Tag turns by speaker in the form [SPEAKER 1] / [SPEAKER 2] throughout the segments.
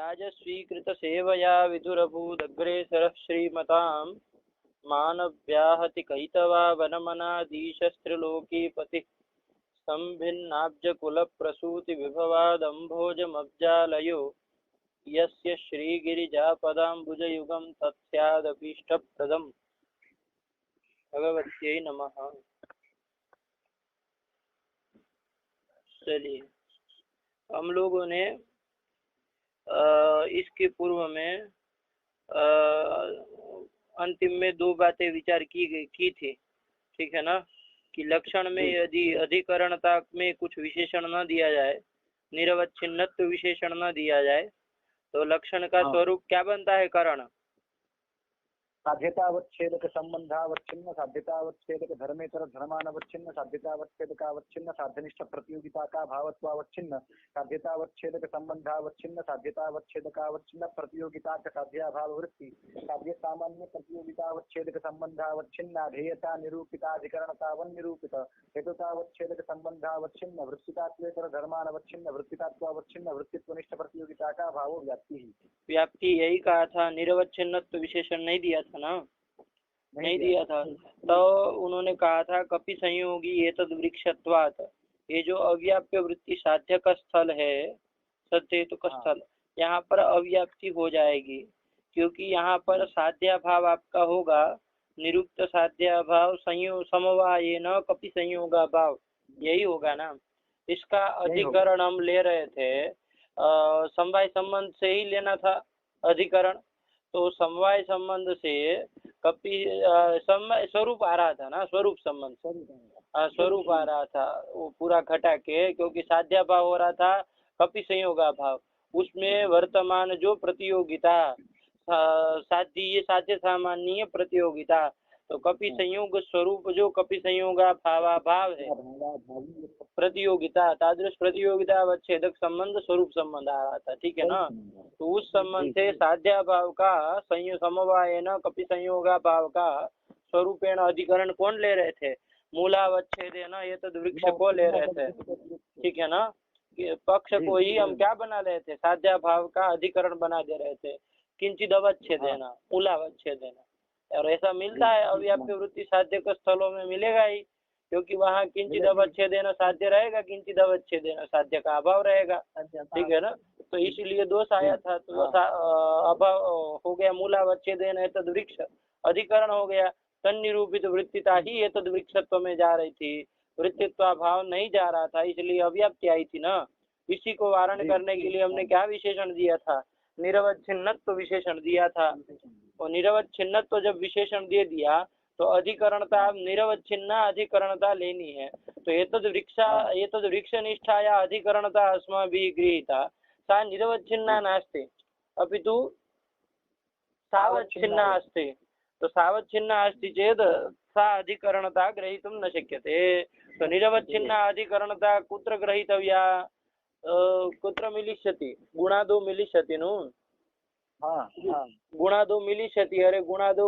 [SPEAKER 1] याजस्वीकृतसेवया विदुरभूदग्रेसरः श्रीमतां मानव्याहति कैतवा वनमनाधीशस्त्रिलोकीपतिः संभिन्नाब्जकुलप्रसूतिविभवादम्भोजमब्जालयो यस्य श्रीगिरिजापदाम्बुजयुगं तत्स्यादभीष्टप्रदम्। भगवत्यै नमः। चलिए, हम लोगों ने इसके पूर्व में अंतिम में दो बातें विचार की थी, ठीक है ना, कि लक्षण में यदि अधिकरणता में कुछ विशेषण न दिया जाए, निरवच्छिन्नत्व विशेषण न दिया जाए, तो लक्षण का स्वरूप क्या बनता है? करण।
[SPEAKER 2] साध्यतावच्छेदक संबंधावच्छिन्न, साध्यतावच्छेदक धर्मेतर धर्मानवच्छिन्न, साध्यतावच्छेदकावच्छिन्न, साध्यनिष्ठ प्रतियोगिता का भावत्वावच्छिन्न, साध्यतावच्छेदक संबंधावच्छिन्न, साध्यतावच्छेदकावच्छिन्न, प्रतियोगिता का साध्याभाव वृत्ति, साध्य सामान्य प्रतियोगितावच्छेदक संबंधावच्छिन्न, अधेयता निरूपिताधिकरणतावन्निरूपित, हेतुतावच्छेदक संबंधावच्छिन्न, वृत्तितात्वेतर धर्मानवच्छिन्न, वृत्तितात्वावच्छिन्न, वृत्तित्वनिष्ठ प्रतियोगिता का भाव व्याप्ति।
[SPEAKER 1] व्याप्ति यही कहा था, निरवच्छिन्नत्व विशेषण नहीं दिया था ना, नहीं दिया था। तो उन्होंने कहा था कपि संयोगी एतद् वृक्षत्वात्, ये जो अव्याप्य वृत्ति साध्य का स्थल है, सत्य हेतु का स्थल, यहाँ पर अव्याप्ति हो जाएगी, क्योंकि यहाँ पर साध्याभाव आपका होगा, निरुक्त साध्याभाव समवाये न कपि संयोगा भाव, यही होगा ना। इसका अधिकरण हम ले रहे थे, समवाय संबंध से ही लेना था अधिकरण, तो समवाय संबंध से कपि स्वरूप आ रहा था ना, स्वरूप संबंध, स्वरूप आ रहा था वो पूरा घटा के, क्योंकि साध्या भाव हो रहा था कपि संयोगा भाव, उसमें वर्तमान जो प्रतियोगिता साध्य, ये साध्य सामान्य प्रतियोगिता, तो कपि संयोग स्वरूप जो कपि संयोगा भावाभाव है, प्रतियोगिता, तादृश प्रतियोगिता अवच्छेदक संबंध स्वरूप संबंध आ रहा था, ठीक है ना। तो उस संबंध से साध्या भाव का समवाय न कपि संयोगा भाव का स्वरूपेण अधिकरण कौन ले रहे थे? मूलावच्छेदे न ये तो वृक्ष को ले रहे थे, ठीक है ना। पक्ष को ही हम क्या बना रहे थे? साध्या भाव का अधिकरण बना दे रहे थे, किंचित अवच्छेदेन, मूलावच्छेदेन। और ऐसा मिलता है अव्याप्य वृत्ति साध्य के स्थलों में मिलेगा ही, क्योंकि वहाँ किंचित अवच्छेदेन साध्य रहेगा, किंचित अवच्छेदेन साध्य का अभाव रहेगा, ठीक है ना। तो इसलिए दोष आया था, तो अभाव हो गया, मूलावच्छेदेन एतद् वृक्ष, अधिकरण हो गया, तन्निरूपित वृत्तिता ही एतद् वृक्षत्व में जा रही थी, वृत्तित्व भाव नहीं जा रहा था, इसलिए अव्याप्ति आई थी ना। इसी को वारण करने के लिए हमने क्या विशेषण दिया था? निरवच्छिन्नत्व विशेषण दिया था। और निरवच्छिन्नत्व जब विशेषण दे दिया तो अधिकरणता, निरवच्छिन्ना अधिकरणता लेनी है, तो एतद् वृक्ष निष्ठाया अधिकरणता अस्माभिः गृहीता, सा निरवच्छिन्ना नास्ति, अपितु सावच्छिन्ना अस्ति। तो सावच्छिन्ना अस्ति चेत् सा अधिकरणता ग्रहीतुं न शक्यते। तो निरवच्छिन्ना अधिकरणता कुत्र ग्रहीतव्या? कुत्र मिलिष्यति? गुणादौ मिलिष्यति नु, गुणादौ मिलिष्यति। अरे गुणादौ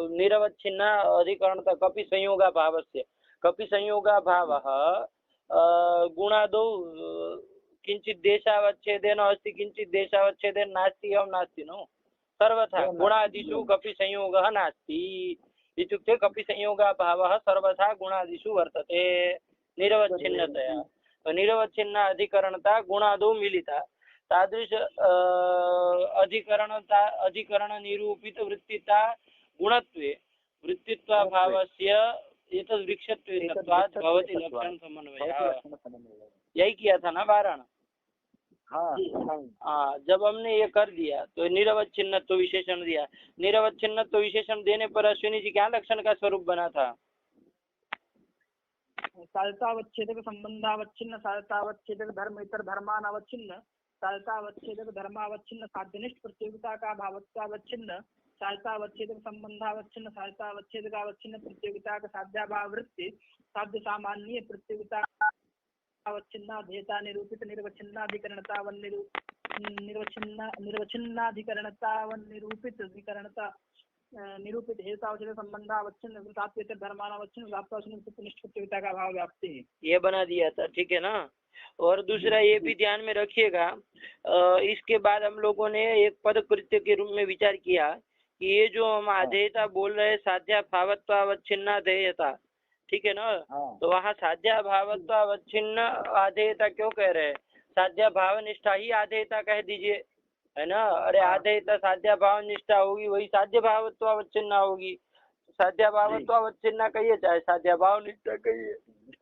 [SPEAKER 1] निरवच्छिन्ना अधिकरणता कपि संयोगा भावस्य, कपि संयोगा भावः गुणादौ किंचित देशावच्छेदेन अस्ति, किंचित देशावच्छेदेन नास्ति एवं नास्ति नो, सर्वथा गुणादिषु कपि संयोगः नास्ति इत्युक्ते कपि संयोगा भावः सर्वथा गुणादिषु वर्तते निरवच्छिन्नतया। तो निरवच्छिन्ना अधिकरणता गुणादौ मिलिता, तादृश अधिकरण निरूपित वृत्तिता गुणत्वे वृत्तित्वा भावस्य एतद् वृक्षत्वेन भवति लक्षण समन्वयः। यही किया था ना वारण। हाँ, जब हमने ये कर दिया तो निरवच्छिन्नत्व विशेषण दिया। निरवच्छिन्नत्व विशेषण देने पर अश्विनी जी क्या लक्षण का स्वरूप बना था?
[SPEAKER 3] साधतावच्छेदक संबंधावच्छिन्न, साधतावच्छेदक धर्मेतर धर्मानवच्छिन्न, साधतावच्छेदक धर्मावच्छिन्न, साध्यनिष्ठ प्रतियोगिता का भावत्वावच्छिन्न, साधतावच्छेदक संबंधावच्छिन्न, साधतावच्छेदकावच्छिन्न प्रतियोगिता का साध्याभाव वृत्ति, साध्य सामान्य प्रतियोगिता अवच्छिन्ना धेयता निरूपित निर्वच्छिन्नाधिकरणता निर्वच्छिन्नाधिकरणता अधिकरणता निरूपित हेतावच्छेद संबंधावच्छिन्न सात्वेतर धर्मानावच्छिन्न व्याप्तावच्छिन्न सत्यनिष्ठ प्रतियोगिता का भाव व्याप्ति है।
[SPEAKER 1] ये बना दिया था, ठीक है ना। और दूसरा ये भी ध्यान में रखिएगा, इसके बाद हम लोगों ने एक पद कृत्य के रूप में विचार किया कि ये जो हम आधेयता बोल रहे हैं, साध्या भावत्वावच्छिन्नाधेयता, ठीक है ना। तो वहाँ साध्या भावत्वावच्छिन्न आधेयता क्यों कह रहे हैं? साध्या भाव निष्ठा ही आधेयता कह दीजिए, है ना। अरे आधेयता साध्या भाव निष्ठा होगी, वही साध्य भावत्वावच्छिन्ना होगी। साध्या भावत्वावच्छिन्ना कहिए चाहे साध्या भाव निष्ठा कहिए,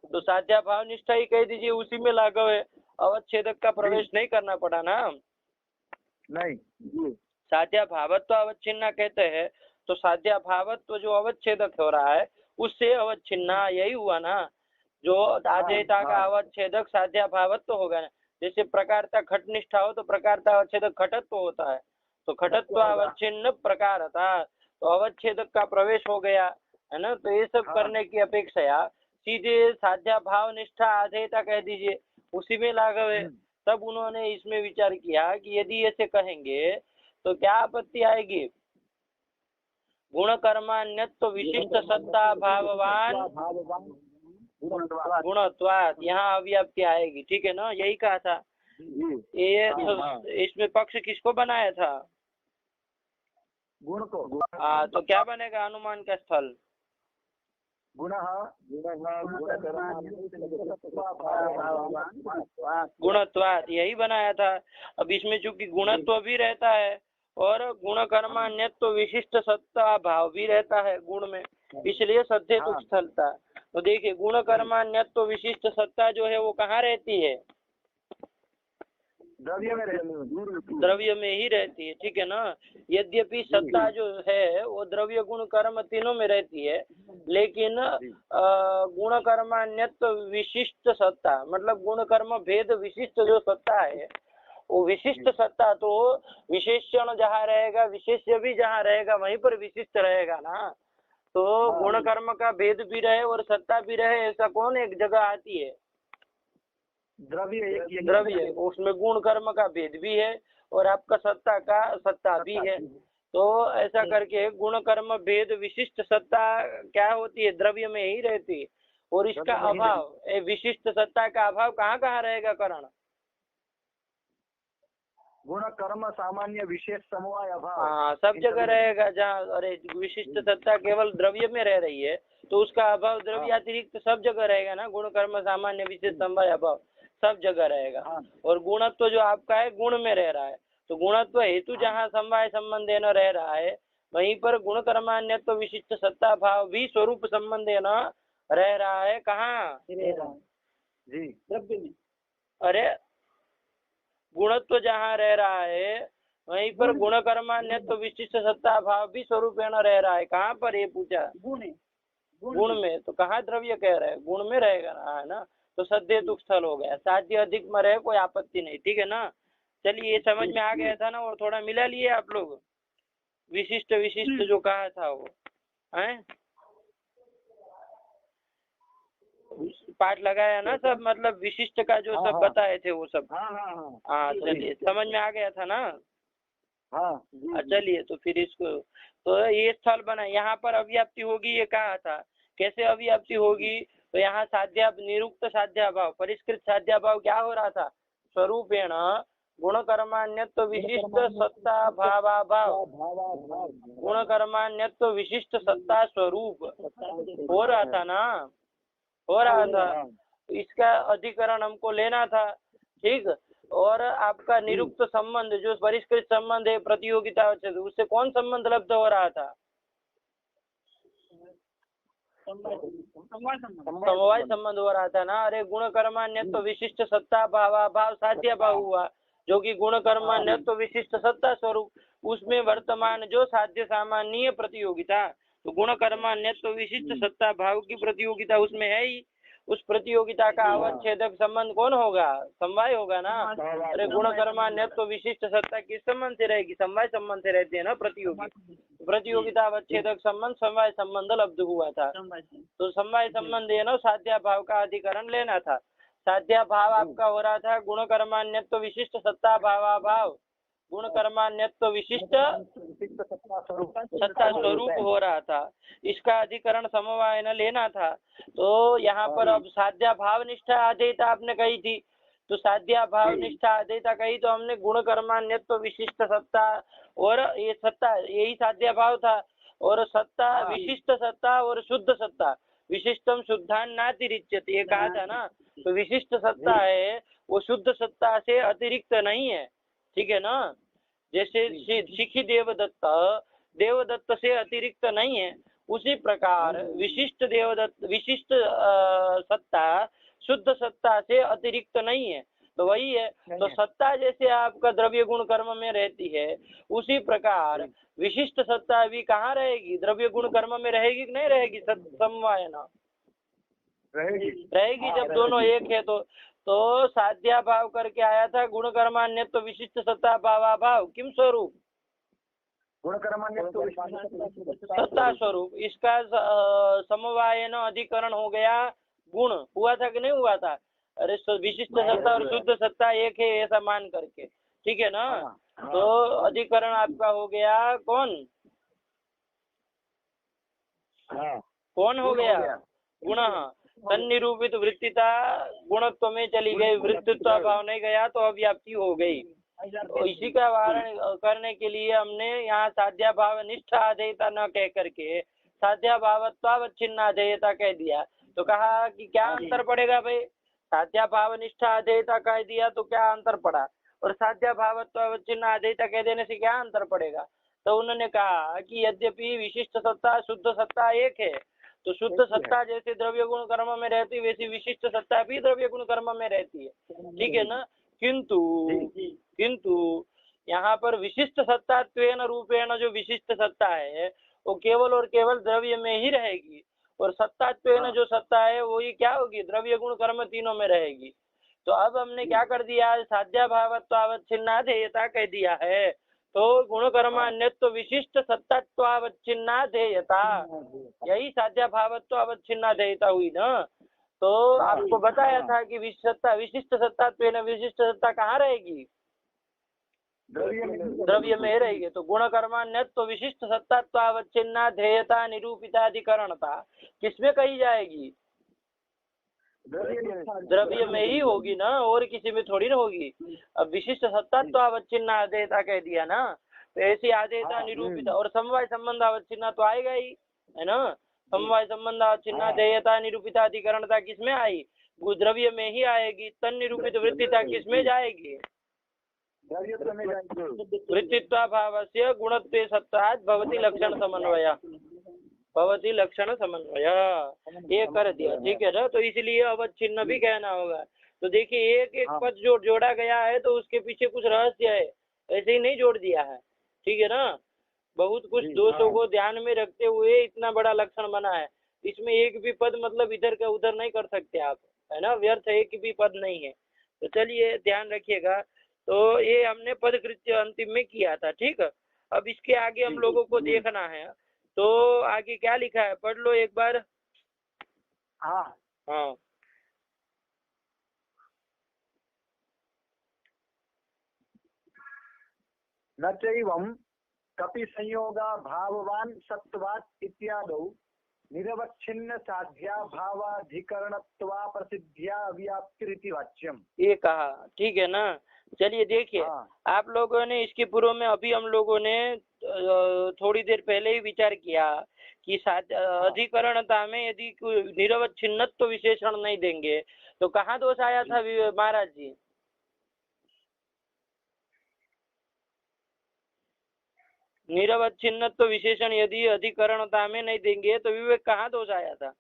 [SPEAKER 1] तो साध्या भाव निष्ठा ही कह दीजिए, उसी में लागू है। अवच्छेदक का प्रवेश नहीं करना पड़ा ना।
[SPEAKER 2] नहीं,
[SPEAKER 1] साध्या भावत्व अवच्छिन्ना कहते हैं, तो साध्या भावत्व जो अवच्छेदक हो रहा है उससे अवच्छिन्ना, यही हुआ ना। जो आधेयता का अवच्छेदक साध्या भावत्व होगा ना। जैसे प्रकारता घटनिष्ठा हो तो प्रकारता अवच्छेदक घटत्व होता है, तो घटत्व अवच्छिन्न प्रकारता, तो अवच्छेदक का प्रवेश हो गया, है ना। तो ये सब करने की अपेक्षा सीधे साध्या भाव निष्ठा आधेयता कह दीजिए, उसी में लागू है। तब उन्होंने इसमें विचार किया कि यदि ऐसे कहेंगे तो क्या आपत्ति आएगी? गुण कर्मान्यत्व विशिष्ट सत्ता भाववान गुणत्वात्, यहाँ अव्याप्ति आएगी, ठीक है ना। यही कहा था। ये इसमें पक्ष किसको बनाया था?
[SPEAKER 2] गुण को।
[SPEAKER 1] तो क्या बनेगा अनुमान का स्थल? गुणत्वात्, यही बनाया था। अब इसमें चूंकि गुणत्व भी रहता है और गुण कर्मान्यत्व विशिष्ट सत्ता भाव भी रहता है गुण में, इसलिए सत्य तो स्थलता। तो देखिए गुण कर्मान्यत्व विशिष्ट सत्ता जो है वो कहाँ रहती है? द्रव्य में ही रहती है, ठीक है ना। यद्यपि सत्ता जो है वो द्रव्य गुण कर्म तीनों में रहती है, लेकिन गुण कर्मान्यत्व विशिष्ट सत्ता मतलब गुण कर्म भेद विशिष्ट जो सत्ता है, वो विशिष्ट सत्ता तो विशेषण जहाँ रहेगा विशेष्य भी जहाँ रहेगा वहीं पर विशिष्ट रहेगा ना। तो गुण कर्म का भेद भी रहे और सत्ता भी रहे, ऐसा कौन एक जगह आती है? द्रव्य, उसमें गुण कर्म का भेद भी है और आपका सत्ता भी है। तो ऐसा करके गुण कर्म भेद विशिष्ट सत्ता क्या होती है? द्रव्य में ही रहती है। और इसका अभाव, विशिष्ट सत्ता का अभाव कहाँ कहाँ रहेगा करण?
[SPEAKER 2] गुण कर्म सामान्य विशेष समवाय अभाव।
[SPEAKER 1] हाँ, सब जगह रहेगा जहाँ, अरे विशिष्ट सत्ता केवल द्रव्य में रह रही है तो उसका अभाव द्रव्य अतिरिक्त सब जगह रहेगा ना। गुण कर्म सामान्य विशेष समवाय अभाव सब जगह रहेगा। और गुणत्व जो आपका है गुण में रह रहा है, तो गुणत्व हेतु जहाँ समवाय संबंध न रह रहा है वहीं पर गुण कर्मान्यत्व विशिष्ट सत्ता भाव भी स्वरूप संबंध न रह रहा है। कहाँ
[SPEAKER 2] जी?
[SPEAKER 3] द्रव्य में।
[SPEAKER 1] अरे गुणत्व जहाँ रह रहा है वहीं पर गुण कर्मान्यत्व विशिष्ट सत्ता भाव भी स्वरूप न रह रहा है। कहाँ पर? ये पूछा गुण में। तो कहाँ द्रव्य कह रहे हैं? गुण में रहेगा ना, है ना। तो सद्य तुक स्थल हो गया, साध्य अधिक में रहे कोई आपत्ति नहीं, ठीक है ना। चलिए ये समझ में आ गया था ना। और थोड़ा मिला लिए आप लोग विशिष्ट जो कहा था वो है पाठ लगाया ना सब, मतलब विशिष्ट का जो सब बताए थे वो सब। हाँ चलिए समझ में आ गया था ना। चलिए तो फिर इसको, तो ये स्थल बना, यहाँ पर अव्याप्ति होगी ये कहा था। कैसे अव्याप्ति होगी? तो यहाँ साध्या निरुक्त साध्या भाव परिष्कृत साध्या भाव क्या हो रहा था? स्वरूपेण गुण कर्मान्यत्व विशिष्ट सत्ता भावाभाव, गुण कर्मान्यत्व विशिष्ट सत्ता स्वरूप हो रहा था ना, हो रहा था। इसका अधिकरण हमको लेना था, ठीक। और आपका निरुक्त संबंध जो परिष्कृत संबंध है प्रतियोगिता उससे कौन संबंध लब्ध हो रहा था? समवाय संबंध हो रहा था ना। अरे गुण कर्मान्यत्व विशिष्ट सत्ता भावाभाव साध्य भाव हुआ, जो कि गुण कर्मान्यत्व विशिष्ट सत्ता स्वरूप, उसमें वर्तमान जो साध्य सामान्य प्रतियोगिता, तो गुण कर्मान्यत्व विशिष्ट सत्ता भाव की प्रतियोगिता उसमें है ही। उस प्रतियोगिता का अवच्छेदक संबंध कौन होगा? समवाय होगा ना। अरे गुण कर्मान्यत्व विशिष्ट सत्ता किस संबंध से रहेगी? समवाय संबंध से रहती है ना प्रतियोगी। प्रतियोगिता अवच्छेदक संबंध समवाय संबंध लब्ध हुआ था, तो समवाय संबंध है ना, साध्या भाव का अधिकरण लेना था। साध्या भाव आपका हो रहा था गुण कर्मान्यत्व विशिष्ट सत्ता भावाभाव, गुण कर्मान्यत्व विशिष्ट
[SPEAKER 2] विशिष्ट सत्ता स्वरूप
[SPEAKER 1] सत्ता स्वरूप हो रहा था, इसका अधिकरण समवाय न लेना था। तो यहाँ पर अब साध्या भाव निष्ठा अधेयता आपने कही थी, तो साध्या भाव निष्ठा अधेयता कही तो हमने गुण कर्मान्यत्व विशिष्ट सत्ता और ये सत्ता यही साध्या भाव था। और सत्ता विशिष्ट सत्ता और शुद्ध सत्ता, विशिष्टम शुद्धान नातिरिच्यते ये कहा था ना। तो विशिष्ट सत्ता है वो शुद्ध सत्ता से अतिरिक्त नहीं है, ठीक है ना। जैसे शिखी देवदत्त से अतिरिक्त नहीं है, उसी प्रकार विशिष्ट सत्ता शुद्ध सत्ता से अतिरिक्त नहीं है। तो वही है, तो सत्ता जैसे आपका द्रव्य गुण कर्म में रहती है, उसी प्रकार विशिष्ट सत्ता भी कहाँ रहेगी, द्रव्य गुण कर्म में रहेगी कि नहीं रहेगी, समवाय ना रहेगी जब दोनों एक है। तो साध्या भाव करके आया था गुण कर्मान्य तो विशिष्ट सत्ता भावा भाव किम स्वरूप
[SPEAKER 2] गुण कर्मान्यत्व
[SPEAKER 1] सत्ता स्वरूप, इसका समवाय न अधिकरण हो गया गुण, हुआ था कि नहीं हुआ था। अरे विशिष्ट सत्ता और शुद्ध सत्ता एक है ऐसा मान करके, ठीक है ना। तो अधिकरण आपका हो गया कौन कौन हो गया गुण। तन्निरूपित वृत्तिता गुणत्व में चली गई, वृत्तित्व भाव नहीं गया तो अव्याप्ति हो गई। तो इसी का वारण करने के लिए हमने यहाँ साध्या भाव निष्ठा अधेयता न कह करके साध्या भावत्वावच्छिन्ना अधेयता कह दिया। तो कहा कि क्या अंतर पड़ेगा भाई, साध्या भाव निष्ठा अधेयता कह दिया तो क्या अंतर पड़ा, और साध्या भावत्वावच्छिन्ना अधेयता कह देने से क्या अंतर पड़ेगा। तो उन्होंने कहा कि यद्यपि विशिष्ट सत्ता शुद्ध सत्ता एक है, तो शुद्ध सत्ता जैसे द्रव्य गुण कर्म में रहती वैसी विशिष्ट सत्ता भी द्रव्य गुण कर्म में रहती है, ठीक है ना। किंतु यहाँ पर विशिष्ट सत्तात्वेन रूपेण जो विशिष्ट सत्ता है वो केवल और केवल द्रव्य में ही रहेगी, और सत्तात्वेन जो सत्ता है वही क्या होगी, द्रव्य गुण कर्म तीनों में रहेगी। तो अब हमने क्या कर दिया, साध्या भावत्वावच्छिन्नाधेयता कह दिया है। तो गुण कर्मान्यत्व विशिष्ट सत्तात्वावच्छिन्नाधेयता, यही साध्या भावत्वावच्छिन्नाधेयता हुई ना। तो आपको बताया था कि विशिष्ट सत्तात्वेन विशिष्ट सत्ता कहाँ रहेगी, द्रव्य में रहेगी। तो गुण कर्मान्यत्व विशिष्ट सत्तात्वावच्छिन्नाधेयता निरूपिताधिकरणता किसमें कही जाएगी, द्रव्य में ही होगी ना, और किसी में थोड़ी ना होगी। अब विशिष्ट सत्तात्वावच्छिन्न अधेयता कह दिया ना, तो ऐसी अधेयता निरूपित और समवाय संबंध अवच्छिन्ना तो आएगा ही, है ना। समवाय संबंध अवच्छिन्न अधेयता निरूपिताधिकरणता किसमें आई, वो द्रव्य में ही आएगी। तन निरूपित वृत्तिता किसमें जाएगी, वृत्तित्वा भावस्य गुणत्वे सत्तात् भवति लक्षण समन्वय, भवती लक्षण समन्वय ये कर दिया, ठीक है ना। तो इसलिए अवच्छिन्न भी कहना होगा। तो देखिए एक एक पद जो जोड़ा गया है तो उसके पीछे कुछ रहस्य है, ऐसे ही नहीं जोड़ दिया है, ठीक है ना। बहुत कुछ दोषों को ध्यान में रखते हुए इतना बड़ा लक्षण बना है। इसमें एक भी पद मतलब इधर का उधर नहीं कर सकते आप, है ना, व्यर्थ एक भी पद नहीं है। तो चलिए ध्यान रखिएगा। तो ये हमने पद कृत्य अंतिम में किया था, ठीक है। अब इसके आगे हम लोगों को देखना है, तो आगे क्या लिखा है पढ़ लो एक बार। हाँ
[SPEAKER 2] न चैवं कपि संयोगा भाववान सत्वात् इत्यादौ निरवच्छिन्न साध्या भावाधिकरणत्वा प्रसिद्ध्या अव्याप्तिरिति वाच्यम, ये
[SPEAKER 1] कहा, ठीक है ना। चलिए देखिए आप लोगों ने इसके पूर्व में अभी हम लोगों ने थोड़ी देर पहले ही विचार किया कि अधिकरणता में यदि निरवच्छिन्नत्व विशेषण नहीं देंगे तो कहाँ दोष आया था महाराज जी, निरवच्छिन्नत्व विशेषण यदि अधिकरणता में नहीं देंगे तो विवेक कहाँ दोष आया था।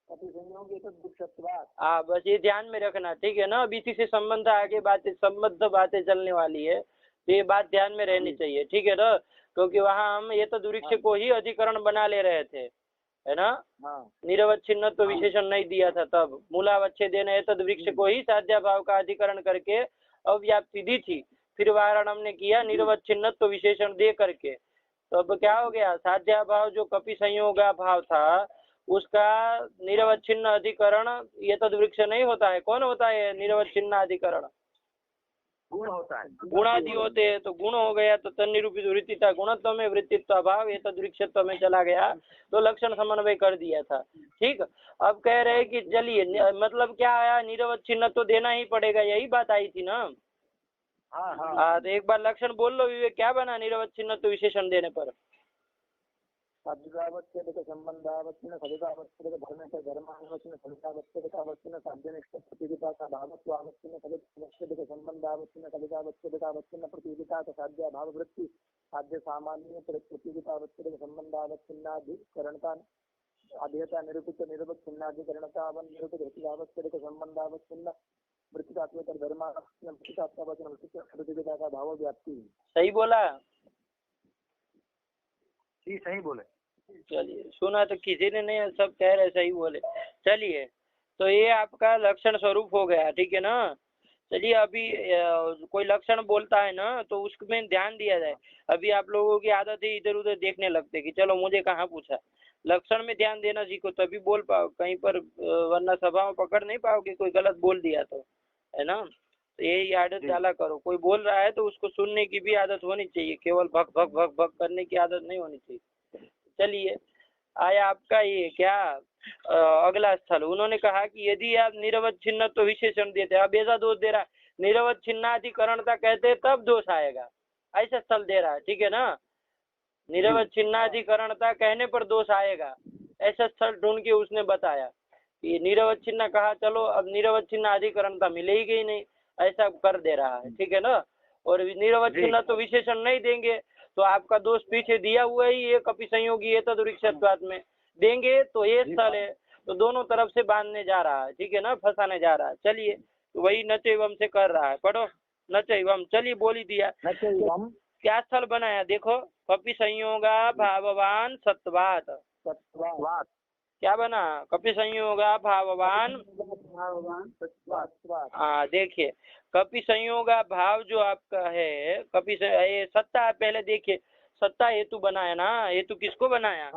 [SPEAKER 1] बस ये ध्यान में रखना, ठीक है ना। अब इसी से संबंध आगे संबद्ध बातें चलने वाली है, तो ये बात ध्यान में रहनी चाहिए, ठीक है ना। क्योंकि वहाँ हम ये तो वृक्ष को ही अधिकरण बना ले रहे थे, है ना। निरवच्छिन्न तो विशेषण नहीं दिया था, तब मूलावच्छेदेन एतद् वृक्ष को ही साध्या भाव का अधिकरण करके अव्याप्ति दी थी। फिर वारण हमने किया निरवच्छिन्न तो विशेषण दे करके। तो अब क्या हो गया, साध्या भाव जो कपि संयोगा भाव था उसका निरवच्छिन्न अधिकरण ये तद वृक्ष नहीं होता है। कौन होता है निरवच्छिन्न अधिकरण,
[SPEAKER 2] गुण होता है।
[SPEAKER 1] गुणादि होते हैं तो गुण हो गया तो तन्निरूपित वृत्तिता गुणत्व में वृत्तित्व अभाव ये तदृक्षत्व में चला गया तो लक्षण समन्वय कर दिया था। ठीक, अब कह रहे हैं कि चलिए मतलब क्या आया, निरवच्छिन्न तो देना ही पड़ेगा, यही बात आई थी ना।
[SPEAKER 2] हाँ हाँ
[SPEAKER 1] हाँ तो एक बार लक्षण बोल लो विवेक, क्या बना निरवच्छिन्न तो विशेषण देने पर?
[SPEAKER 2] साध्यावच्छेदक संबंधावच्छिन्न सदितावच्छेदक धर्मेश धर्मावच्छिन्न सदितावच्छेदकावच्छिन्न साध्यनिष्ठ प्रतियोगिता का भावत्वावच्छिन्न सदितावच्छेदक संबंधावच्छिन्न सदितावच्छेदकावच्छिन्न प्रतियोगिता का साध्य भाव वृत्ति साध्य सामान्य प्रतियोगितावच्छेदक संबंधावच्छिन्नाधिकरणता अध्ययता निरूपित निरवच्छिन्नाधिकरणता वन निरूपित हेतुभावच्छेदक संबंधावच्छिन्न वृत्तितात्मक धर्मावच्छिन्न वृत्तितात्मक प्रतियोगिता का भाव व्याप्ति।
[SPEAKER 1] सही बोला?
[SPEAKER 2] जी सही बोले।
[SPEAKER 1] चलिए, सुना तो किसी ने नहीं, सब कह रहे सही बोले। चलिए, तो ये आपका लक्षण स्वरूप हो गया, ठीक है ना। चलिए, अभी कोई लक्षण बोलता है ना तो उसमें ध्यान दिया जाए। अभी आप लोगों की आदत है इधर उधर देखने लगते कि चलो मुझे कहाँ पूछा। लक्षण में ध्यान देना सीखो तभी बोल पाओ, कहीं पर वरना सभा में पकड़ नहीं पाओगे, कोई गलत बोल दिया तो, है ना। तो यही आदत डाला करो, कोई बोल रहा है तो उसको सुनने की भी आदत होनी चाहिए, केवल भक भक भक भक करने की आदत नहीं होनी चाहिए। चलिए, आया आपका ये क्या अगला स्थल। उन्होंने कहा कि यदि आप निरवच्छिन्न तो विशेषण देते, अब ऐसा दोष दे रहा है, निरवच्छिन्नाधिकरणता कहते हैं तब दोष आएगा, ऐसा स्थल दे रहा है, ठीक है ना। निरवच्छिन्नाधिकरणता कहने पर दोष आएगा, ऐसा स्थल ढूंढ के उसने बताया कि निरवच्छिन्न कहा, चलो अब निरवच्छिन्नाधिकरणता मिलेगी ही नहीं, ऐसा कर दे रहा है, ठीक है ना। और निरवच्छिन्न तो विशेषण नहीं देंगे तो आपका दोष पीछे दिया हुआ ही है, कपि संयोगी है तदृक्षत्वात् में देंगे तो ये स्थल है, तो दोनों तरफ से बांधने जा रहा है, ठीक है ना, फंसाने जा रहा है। चलिए, तो वही नचैवम से कर रहा है, पढ़ो नचैवम। चलिए, बोल ही दिया, क्या स्थल बनाया देखो, कपि संयोगा भाववान सत्वात्, क्या बना, कपि संयोगा भाववान। हाँ देखिए, कपि संयोगा भाव जो आपका है, कपि ये सत्ता, पहले देखिए सत्ता हेतु बनाया ना, हेतु किसको बनाया?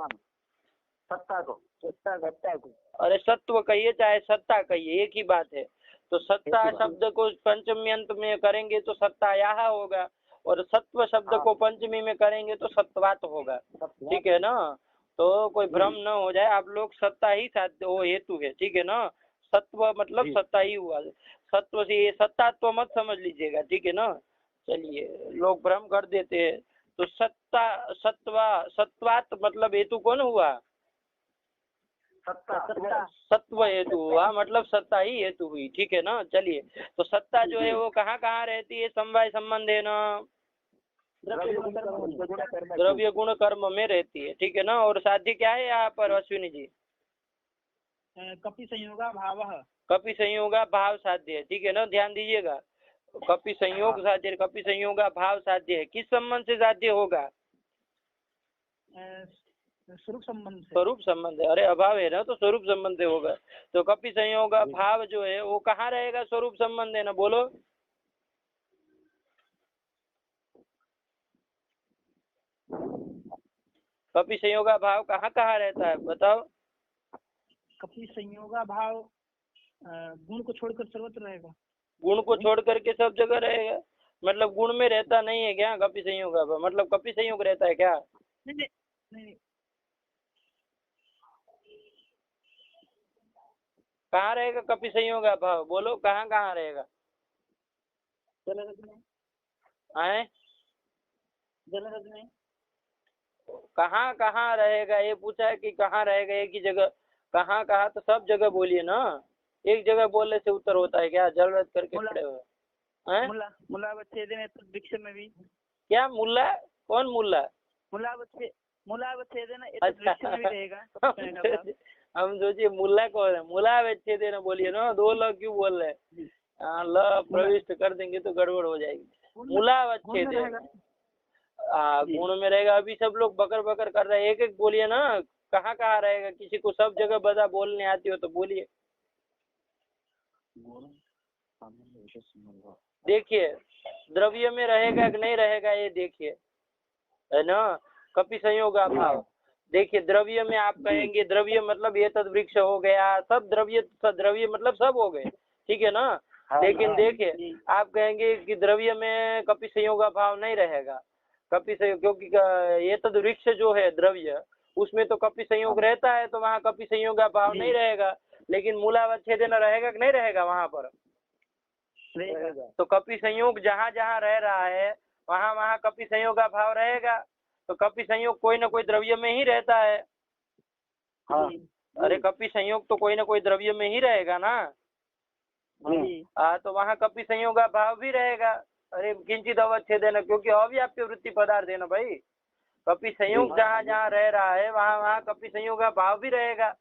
[SPEAKER 2] सत्ता को, सत्ता को।
[SPEAKER 1] अरे सत्व कहिए चाहे सत्ता कहिए एक ही बात है। तो सत्ता शब्द को पंचमी अंत में करेंगे तो सत्ता यहाँ होगा, और सत्व शब्द को पंचमी में करेंगे तो सत्वात होगा, ठीक है ना। तो कोई भ्रम न हो जाए, आप लोग सत्ता ही साध्य वो हेतु है, ठीक है ना। सत्व मतलब सत्ता ही हुआ, सत्व से ये सत्तात्व मत समझ लीजिएगा, ठीक है ना। चलिए, लोग भ्रम कर देते हैं। तो सत्ता सत्वा सत्वात मतलब हेतु कौन हुआ? सत्व हेतु हुआ, मतलब सत्ता ही हेतु हुई, ठीक है ना। चलिए, तो सत्ता जो है वो कहाँ कहाँ रहती है, समवाय संबंध है ना, द्रव्य गुण कर्म में रहती है, ठीक है ना। और साध्य क्या है यहाँ पर अश्विनी जी?
[SPEAKER 3] कपि संयोगा भाव,
[SPEAKER 1] कपि संयोगा भाव साध्य है, ठीक है ना, ध्यान दीजिएगा। कपि संयोग साध्य, कपि संयोगा भाव साध्य है, किस संबंध से साध्य होगा?
[SPEAKER 3] स्वरूप संबंध से।
[SPEAKER 1] स्वरूप संबंध है, अरे अभाव है ना तो स्वरूप संबंध से होगा। तो कपि संयोगा भाव जो है वो कहाँ रहेगा, स्वरूप संबंध है ना, बोलो। कपि संयोगा भाव कहाँ कहाँ रहता है बताओ?
[SPEAKER 3] कपि संयोगा भाव गुण को छोड़कर सर्वत्र रहेगा।
[SPEAKER 1] गुण को छोड़ करके सब जगह रहेगा, मतलब गुण में रहता नहीं है क्या कपि संयोगा भाव, मतलब कपि संयोग रहता है क्या?
[SPEAKER 3] नहीं नहीं,
[SPEAKER 1] कहाँ रहेगा कपि संयोगा भाव, बोलो कहाँ कहाँ रहेगा?
[SPEAKER 3] जलरज में।
[SPEAKER 1] आए
[SPEAKER 3] जलरज में
[SPEAKER 1] कहाँ कहाँ रहेगा, ये पूछा है कि कहाँ रहेगा, एक ही जगह, कहाँ कहाँ तो सब जगह बोलिए ना, एक जगह बोलने से उत्तर होता है क्या? जलरज करके खड़े हुए।
[SPEAKER 3] मुला वच्छेदन तो वृक्ष में भी
[SPEAKER 1] क्या मुल्ला, कौन मुल्ला?
[SPEAKER 3] मुला वच्छेदन
[SPEAKER 1] अच्छा
[SPEAKER 3] वृक्ष में भी रहेगा।
[SPEAKER 1] हम सोचिए मुल्ला कौन है, मुला वच्छेदन बोलिए ना, दो लोग क्यों बोल रहे हैं? ल प्रविष्ट कर देंगे तो गड़बड़ हो जाएगी। मुला वच्छेदन गुण में रहेगा। अभी सब लोग बकर बकर कर रहे हैं, एक एक बोलिए ना, कहाँ कहाँ रहेगा, किसी को सब जगह बता बोलने आती हो तो बोलिए। देखिए, द्रव्य में रहेगा कि नहीं रहेगा ये देखिए, है ना। कपि संयोगा भाव, देखिए द्रव्य में आप कहेंगे, द्रव्य मतलब ये तद वृक्ष हो गया, सब द्रव्य, द्रव्य मतलब सब हो गए, ठीक है ना।
[SPEAKER 2] हाँ,
[SPEAKER 1] लेकिन
[SPEAKER 2] हाँ,
[SPEAKER 1] देखिए आप कहेंगे कि द्रव्य में कपि संयोग का भाव नहीं रहेगा, कपि संयोग, क्योंकि ये तो वृक्ष जो है द्रव्य उसमें तो कपि संयोग रहता है, तो वहाँ कपि संयोग का भाव नहीं रहेगा, लेकिन मूलावच्छेदन रहेगा कि नहीं रहेगा वहाँ पर?
[SPEAKER 2] रहेगा।
[SPEAKER 1] तो कपि संयोग जहाँ जहाँ रह रहा है वहाँ वहाँ कपि संयोग का भाव रहेगा। तो कपि संयोग कोई ना कोई द्रव्य में ही रहता है।
[SPEAKER 2] हाँ,
[SPEAKER 1] अरे कपि संयोग तो कोई ना कोई द्रव्य में ही रहेगा ना। तो वहाँ कपि संयोग का भाव भी रहेगा। अरे किंचित अवच्छेदन, क्योंकि अव्याप्य वृत्ति पदार्थ है ना भाई। कपि संयोग जहाँ जहाँ रह रहा है वहाँ वहाँ कपि संयोग का भाव भी रहेगा।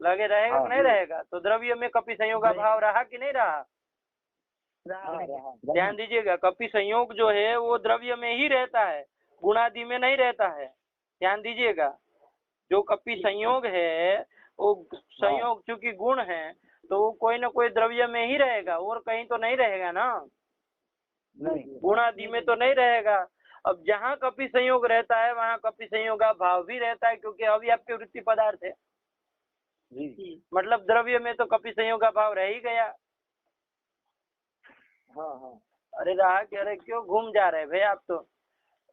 [SPEAKER 1] लगे रहेगा कि नहीं रहेगा? तो द्रव्य में कपि संयोग का भाव रहा कि नहीं रहा? ध्यान दीजिएगा, कपि संयोग जो है वो द्रव्य में ही रहता है, गुणादि में नहीं रहता है। ध्यान दीजिएगा, जो कपि संयोग है वो संयोग चूंकि गुण है तो वो कोई ना कोई द्रव्य में ही रहेगा, और कहीं तो नहीं रहेगा ना, गुणादि में तो नहीं रहेगा। अब जहाँ कपि संयोग रहता है वहाँ कपि संयोग का भाव भी रहता है, क्योंकि अव्याप्य वृत्ति पदार्थ है। मतलब द्रव्य में तो कपि संयोग का भाव रह ही गया। अरे रहा कि अरे क्यों घूम जा रहे भाई आप तो?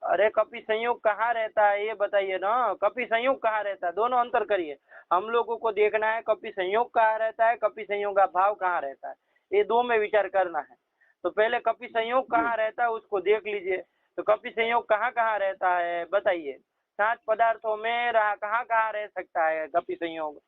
[SPEAKER 1] अरे कपि संयोग कहाँ रहता है ये बताइए ना, कपि संयोग कहाँ रहता है, दोनों अंतर करिए। हम लोगों को देखना है कपि संयोग कहाँ रहता है, कपि संयोग का भाव कहाँ रहता है, ये दो में विचार करना है। तो पहले कपि संयोग कहाँ रहता है उसको देख लीजिए। तो कपि संयोग कहाँ कहाँ रहता है बताइए? 7 पदार्थों में कहाँ कहाँ रह सकता है कपि संयोग?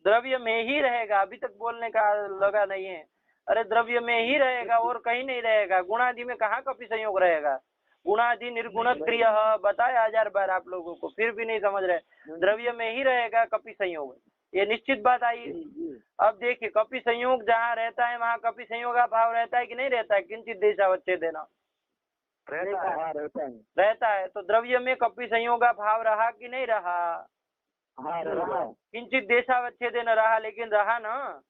[SPEAKER 1] द्रव्य में ही रहेगा। अभी तक बोलने का लगा नहीं है। अरे द्रव्य में ही रहेगा और कहीं नहीं रहेगा। गुणादि में कहाँ कपि संयोग रहेगा? गुणादि निर्गुण क्रिया बताया 1000 बार आप लोगों को, फिर भी नहीं समझ रहे। द्रव्य में ही रहेगा कपि संयोग, ये निश्चित बात आई। अब देखिए कपि संयोग जहाँ रहता है वहाँ कपि संयोग का भाव रहता है कि नहीं रहता है? किंचित देशावच्छेदेन रहता है। तो द्रव्य में कपि संयोग का भाव रहा कि नहीं रहा? किंचित देशावच्छेदेन रहा, लेकिन रहा ना,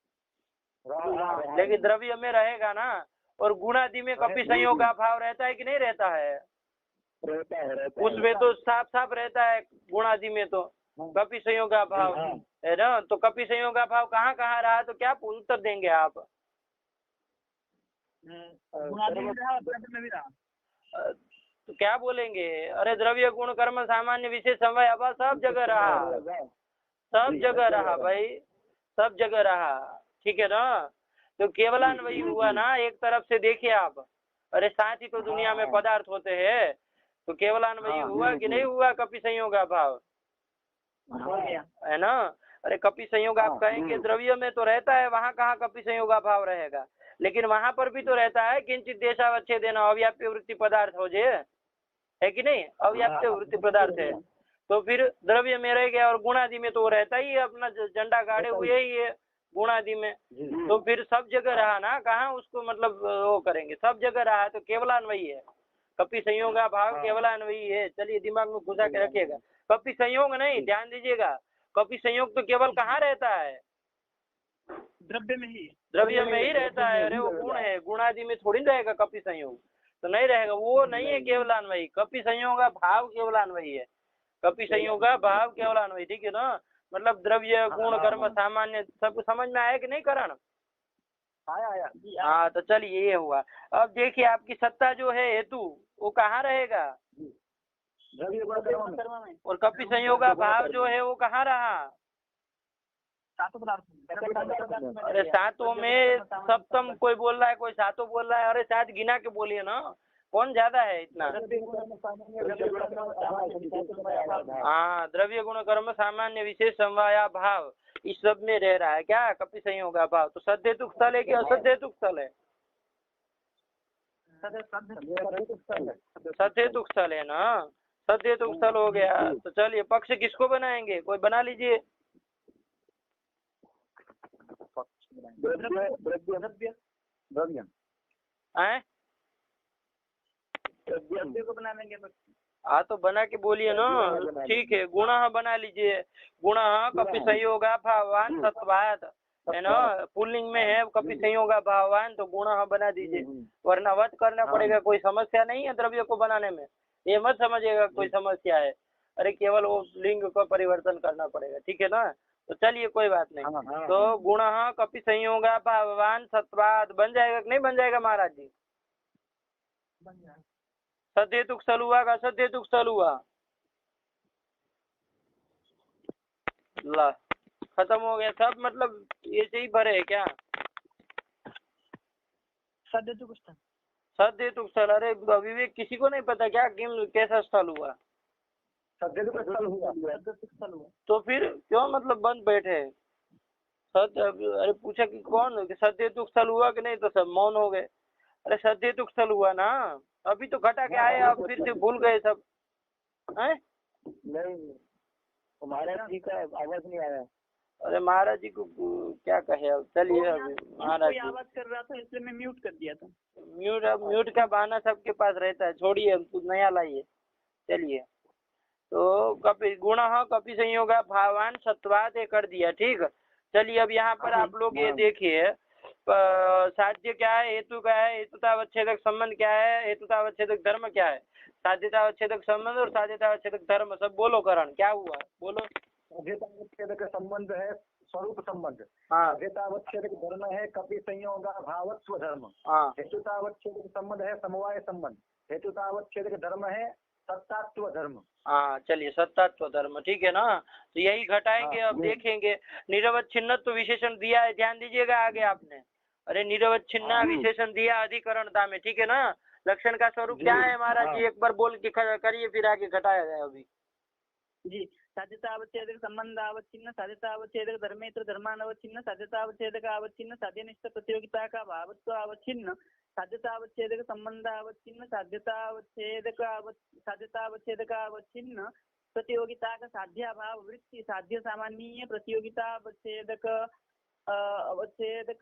[SPEAKER 1] लेकिन द्रव्य में रहेगा ना। और गुणादि में कपि संयोग का भाव रहता है कि नहीं रहता है? उसमें तो साफ साफ रहता है। गुणादि में तो कपि संयोग का भाव है ना। तो कपि संयोग का भाव कहाँ कहाँ रहा? तो क्या उत्तर देंगे आप? तो क्या बोलेंगे? अरे द्रव्य गुण कर्म सामान्य विशेष समय अब सब जगह रहा, सब जगह रहा भाई, सब जगह रहा। ठीक है ना। तो केवलान्वयी हुआ ना एक तरफ से देखिए आप। अरे साथ ही तो दुनिया में पदार्थ होते हैं, तो केवलान्वयी हुआ कि नहीं हुआ कपि संयोग का भाव? है ना। अरे कपि संयोग आप कहेंगे द्रव्य में तो रहता है, वहाँ कहाँ कपि संयोग का भाव रहेगा? लेकिन वहाँ पर भी तो रहता है किंचित देशावच्छेदेन अव्याप्य वृत्ति पदार्थ हो जे, है कि नहीं? अव्याप्य वृत्ति पदार्थ है। तो फिर द्रव्य में रह गया, और गुणादि में तो वो रहता ही है, अपना झंडा गाड़े हुए ही है गुणादि में। तो फिर सब जगह रहा ना, कहाँ उसको मतलब वो करेंगे? सब जगह रहा तो केवलान्वयी है। कपि संयोग का भाव केवलान्वयी है। चलिए दिमाग में घुसा के रखिएगा, कपि संयोग नहीं। ध्यान दीजिएगा, कपि संयोग तो केवल कहाँ रहता है?
[SPEAKER 3] द्रव्य में ही,
[SPEAKER 1] द्रव्य में ही रहता है। अरे वो गुण है, गुणादि में थोड़ी रहेगा कपि संयोग, तो नहीं रहेगा। वो नहीं है केवलान्वयी। कपि संयोग का भाव केवलान्वयी है। कपि संयोग का भाव केवलान्वयी, ठीक है ना। मतलब द्रव्य गुण कर्म सामान्य सब समझ में आया कि नहीं करण?
[SPEAKER 2] आया।
[SPEAKER 1] हाँ तो चलिए ये हुआ। अब देखिए आपकी सत्ता जो है हेतु वो कहाँ रहेगा? और कपि संयोग का भाव जो है वो कहाँ रहा? अरे सातों में सप्तम कोई बोल रहा है, कोई सातों बोल रहा है। अरे सात गिना के बोलिए ना, कौन ज्यादा है इतना? हाँ, द्रव्य गुण कर्म सामान्य विशेष समवाया भाव, इस सब में रह रहा है क्या कपि संयोग का भाव? तो सद्धेतुक स्थल है कि असद्धेतुक स्थल है? सद्धेतुक स्थल है ना। सद्धेतुक स्थल हो गया। तो चलिए पक्ष किसको बनाएंगे? कोई बना लीजिए। हाँ तो बना के बोलिए ना। ठीक है, गुण बना लीजिए। गुण कपि संयोग भावान सत्वात, है ना। पुल्लिंग में है कपि संयोग भावान, तो गुण बना दीजिए, वरना वध करना पड़ेगा। कोई समस्या नहीं है द्रव्य को बनाने में, ये मत समझिएगा कोई समस्या है। अरे केवल वो लिंग को परिवर्तन करना पड़ेगा, ठीक है ना। तो चलिए कोई बात नहीं।
[SPEAKER 2] हाँ, हाँ,
[SPEAKER 1] तो गुणः कपि संयोगा भावान सत्वाद बन जाएगा कि नहीं बन जाएगा महाराज जी?
[SPEAKER 3] बन जाए।
[SPEAKER 1] सद्हेतुक सल हुआ का सद्हेतुक सल हुआ। ला खत्म हो गया सब, मतलब ऐसे ही भरे है क्या?
[SPEAKER 3] सद्य तो कुछ था।
[SPEAKER 1] सद्हेतुक सल, अरे विवेक किसी को नहीं पता क्या किम कैसा स्थल हुआ?
[SPEAKER 2] सद्हेतुक स्थल हुआ।
[SPEAKER 3] सद्य तो स्थल हुआ।
[SPEAKER 1] तो फिर क्यों मतलब बंद बैठे? अरे पूछा कि कौन सद्हेतुक स्थल हुआ कि नहीं, तो सब मौन हो गए। अरे सद्हेतुक स्थल हुआ ना, अभी तो घटा के आए, आप फिर से भूल गए सब हैं?
[SPEAKER 2] नहीं, हमारे जी का आवाज नहीं आया।
[SPEAKER 1] अरे महाराज जी को क्या कहे अब, चलिए अभी महाराज
[SPEAKER 3] कोई
[SPEAKER 1] जी
[SPEAKER 3] आवाज कर रहा था इसलिए मैं म्यूट कर दिया था।
[SPEAKER 1] म्यूट का बहाना सबके पास रहता है, छोड़िए अब कुछ नया लाइए। चलिए तो कपि गुण कपि संयोग भावान सत्वाद ये कर दिया, ठीक। चलिए अब यहाँ पर आप लोग ये देखिए साध्य क्या है, हेतु क्या है, हेतुतावच्छेदक संबंध क्या है, हेतुतावच्छेदक धर्म क्या है। साध्यतावच्छेदक संबंध और साध्यतावच्छेदक धर्म सब बोलो करण क्या हुआ बोलो।
[SPEAKER 2] साध्यतावच्छेदक संबंध है स्वरूप संबंध।
[SPEAKER 1] हाँ
[SPEAKER 2] साध्यतावच्छेदक धर्म है कपि संयोग भावत्व धर्म।
[SPEAKER 1] हाँ
[SPEAKER 2] हेतुतावच्छेदक संबंध है समवाय संबंध। हेतुतावच्छेदक धर्म है सत्तात्व धर्म।
[SPEAKER 1] हाँ चलिए सत्तात्व धर्म, ठीक है ना। तो यही घटाएंगे।
[SPEAKER 2] हाँ,
[SPEAKER 1] अब देखेंगे निरवच्छिन्नत्व विशेषण दिया है, ध्यान दीजिएगा आगे आपने। अरे निरवच्छिन्ना विशेषण दिया अधिकरणता में, ठीक है ना। लक्षण का स्वरूप क्या है महाराज जी, एक बार बोल के करिए फिर आगे घटाया जाए अभी
[SPEAKER 3] जी। साध्यतावच्छेदक संबंध अवच्छिन्न, साध्यतावच्छेदक धर्मेतर धर्मानवच्छिन्न, साध्यतावच्छेदक अवच्छिन्न, साध्यनिष्ठ प्रतियोगिता का भावत्व अवच्छिन्न, साध्यतावच्छेदक संबंध अवच्छिन्न, साध्यतावच्छेदक अवच्छिन्न, प्रतियोगिता का साध्याभाव वृत्ति, साध्य सामान्य प्रतियोगिता अवच्छेदक अवच्छेदक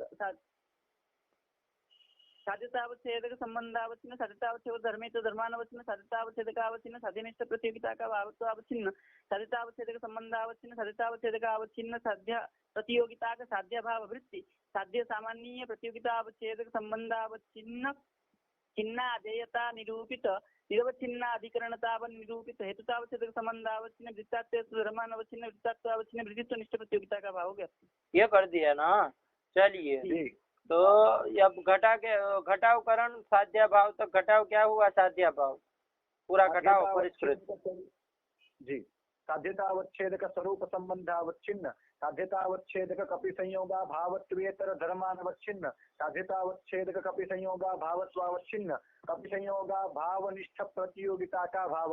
[SPEAKER 3] साध्यतावच्छेदक संबंधावच्छिन्न, साध्यतावच्छेदक धर्मेतर धर्मानवच्छिन्न, साध्यतावच्छेदक अवच्छिन्न, साध्यनिष्ठ प्रतियोगिता का भावत्व अवच्छिन्न, साध्यतावच्छेदक संबंधावच्छिन्न, साध्यतावच्छेदक अवच्छिन्न, साध्य प्रतियोगिता का साध्याभाव वृत्ति, साध्य सामान्य प्रतियोगिता अवच्छेदक संबंधावच्छिन्न, चिन्नादेयता निरूपित, निरवच्छिन्ना अधिकरणतावन निरूपित, हेतुतावच्छेदक संबंधावच्छिन्न, वृत्तात्व धर्मानवच्छिन्न, वृत्तात्वावच्छिन्न, वृत्तित्व निष्ठ प्रतियोगिता का भाव हो गया।
[SPEAKER 1] ये कर दिया ना। चलिए तो अब घटाव करण साध्या भाव तक घटाव क्या हुआ, साध्या भाव पूरा घटाव परिष्कृत।
[SPEAKER 2] जी। साध्यतावच्छेदक स्वरूप संबंधावच्छिन्न, साध्यतावच्छेदक कपि संयोगा भावत्वेतर धर्मानवच्छिन्न, साध्यतावच्छेदक कपि संयोगा भावत्वावच्छिन्न, कपि संयोगा भावनिष्ठ प्रतियोगिता का भाव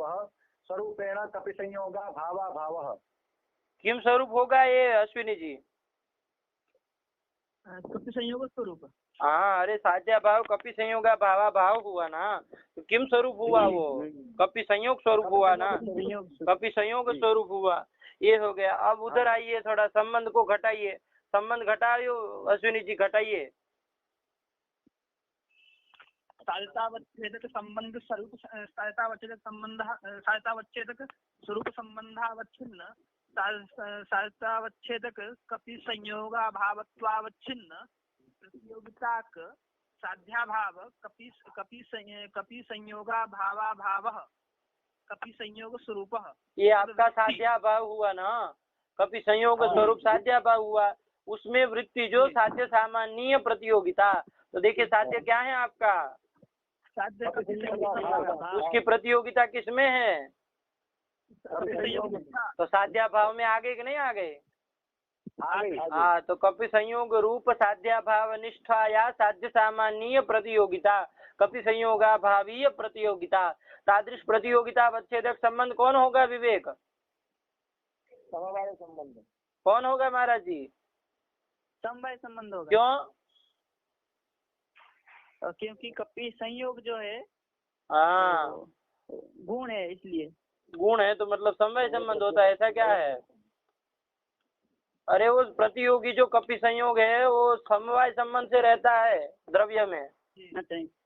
[SPEAKER 2] स्वरूपेण कपि संयोगा भावा भाव।
[SPEAKER 1] किम स्वरूप होगा ये अश्विनी जी?
[SPEAKER 3] कपि संयोग स्वरूप।
[SPEAKER 1] हाँ अरे साध्या भाव कपि संयोगा भावा भाव हुआ ना, तो किम स्वरूप हुआ वो? कपि संयोग स्वरूप हुआ ना, कपि संयोग स्वरूप हुआ, ये हो गया। अब उधर आइए, थोड़ा संबंध को घटाइए, संबंध घटाइयो अश्विनी जी, घटाइए।
[SPEAKER 3] साध्यतावच्छेदक संबंध स्वरूप, साध्यतावच्छेदक संबंध, साध्यतावच्छेदक स्वरूप संबंधावच्छिन्न, साध्यतावच्छेदक कपि संयोगा भावत्वावच्छिन्न, प्रतियोगिता का साध्याभाव कपि संयोगा भावा भाव, कपि संयोग स्वरूप।
[SPEAKER 1] ये आपका साध्या भाव हुआ ना, कपि संयोग स्वरूप साध्या भाव हुआ, उसमें वृत्ति जो साध्य सामान्य प्रतियोगिता। तो देखिए साध्य क्या है आपका,
[SPEAKER 3] साध्य
[SPEAKER 1] उसकी प्रतियोगिता किसमें है? तो साध्या भाव में आ गए कि नहीं आ गए? हाँ तो कपि संयोग रूप साध्या भाव निष्ठा या साध्य सामान्य प्रतियोगिता, कपि संयोगा भावीय प्रतियोगिता, तादृश प्रतियोगिता अवच्छेदक संबंध कौन होगा विवेक?
[SPEAKER 2] समवाय संबंध।
[SPEAKER 1] कौन होगा महाराज जी?
[SPEAKER 3] समवाय संबंध होगा।
[SPEAKER 1] क्यों?
[SPEAKER 3] क्योंकि कपि संयोग जो है
[SPEAKER 1] हाँ
[SPEAKER 3] गुण है, इसलिए
[SPEAKER 1] गुण है तो मतलब समवाय संबंध होता है, ऐसा क्या है? अरे वो प्रतियोगी जो कपि संयोग है वो समवाय संबंध से रहता है द्रव्य में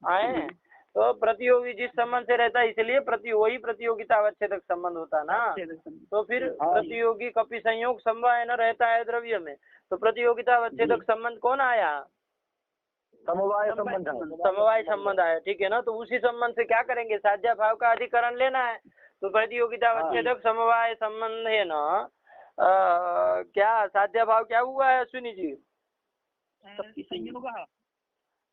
[SPEAKER 1] आए, तो प्रतियोगी जिस संबंध से रहता है इसलिए वही प्रतियोगिता अवच्छेदक संबंध होता है ना। तो फिर प्रतियोगी कपि संयोग समवाय न रहता है द्रव्य में, तो प्रतियोगिता अवच्छेदक संबंध कौन आया?
[SPEAKER 2] समवाय संबंध।
[SPEAKER 1] समवाय संबंध आया, ठीक है ना। तो उसी संबंध से क्या करेंगे, साध्या भाव का अधिकरण लेना है। तो प्रतियोगिता अवच्छेदक समवाय संबंध है ना, क्या साध्या भाव क्या हुआ है अश्विनी जी?
[SPEAKER 3] कपि संयोग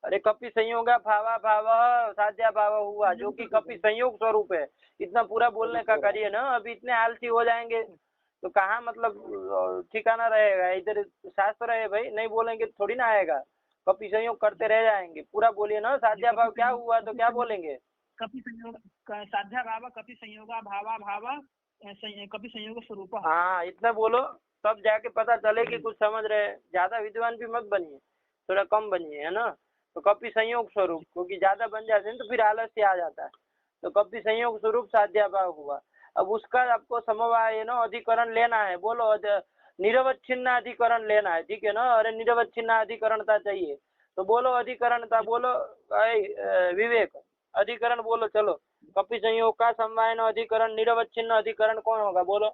[SPEAKER 1] अरे कपि संयोग भावा भाव साध्या भाव हुआ, जो कि कपि संयोग स्वरूप है। इतना पूरा बोलने का करिए ना, अभी इतने आलसी हो जाएंगे तो कहाँ मतलब ठिकाना रहेगा। इधर शास्त्र है भाई, नहीं बोलेंगे तो थोड़ी ना आएगा। कपि संयोग करते रह जाएंगे। पूरा बोलिए ना, साध्या भाव क्या हुआ तो क्या बोलेंगे?
[SPEAKER 3] कपि संयोग साध्या भाव कपि संयोगा भावा भाव कपि संयोग स्वरूप।
[SPEAKER 1] हाँ इतना बोलो, तब जाके पता चले कि कुछ समझ रहे। ज्यादा विद्वान भी मत बनिए, थोड़ा कम बनिए, है ना। तो कपि संयोग स्वरूप, क्योंकि ज्यादा बन जाते हैं तो फिर आलस्य आ जाता है। तो कपि संयोग स्वरूप साध्या भाव हुआ। अब उसका आपको समवाय ना अधिकरण लेना है। बोलो निरवच्छिन्न अधिकरण लेना है, ठीक है ना। अरे निरवच्छिन्न अधिकरणता चाहिए तो बोलो अधिकरणता, बोलो विवेक अधिकरण बोलो। चलो, कपि संयोग का समवाय अधिकरण निरवच्छिन्न अधिकरण कौन होगा? बोलो।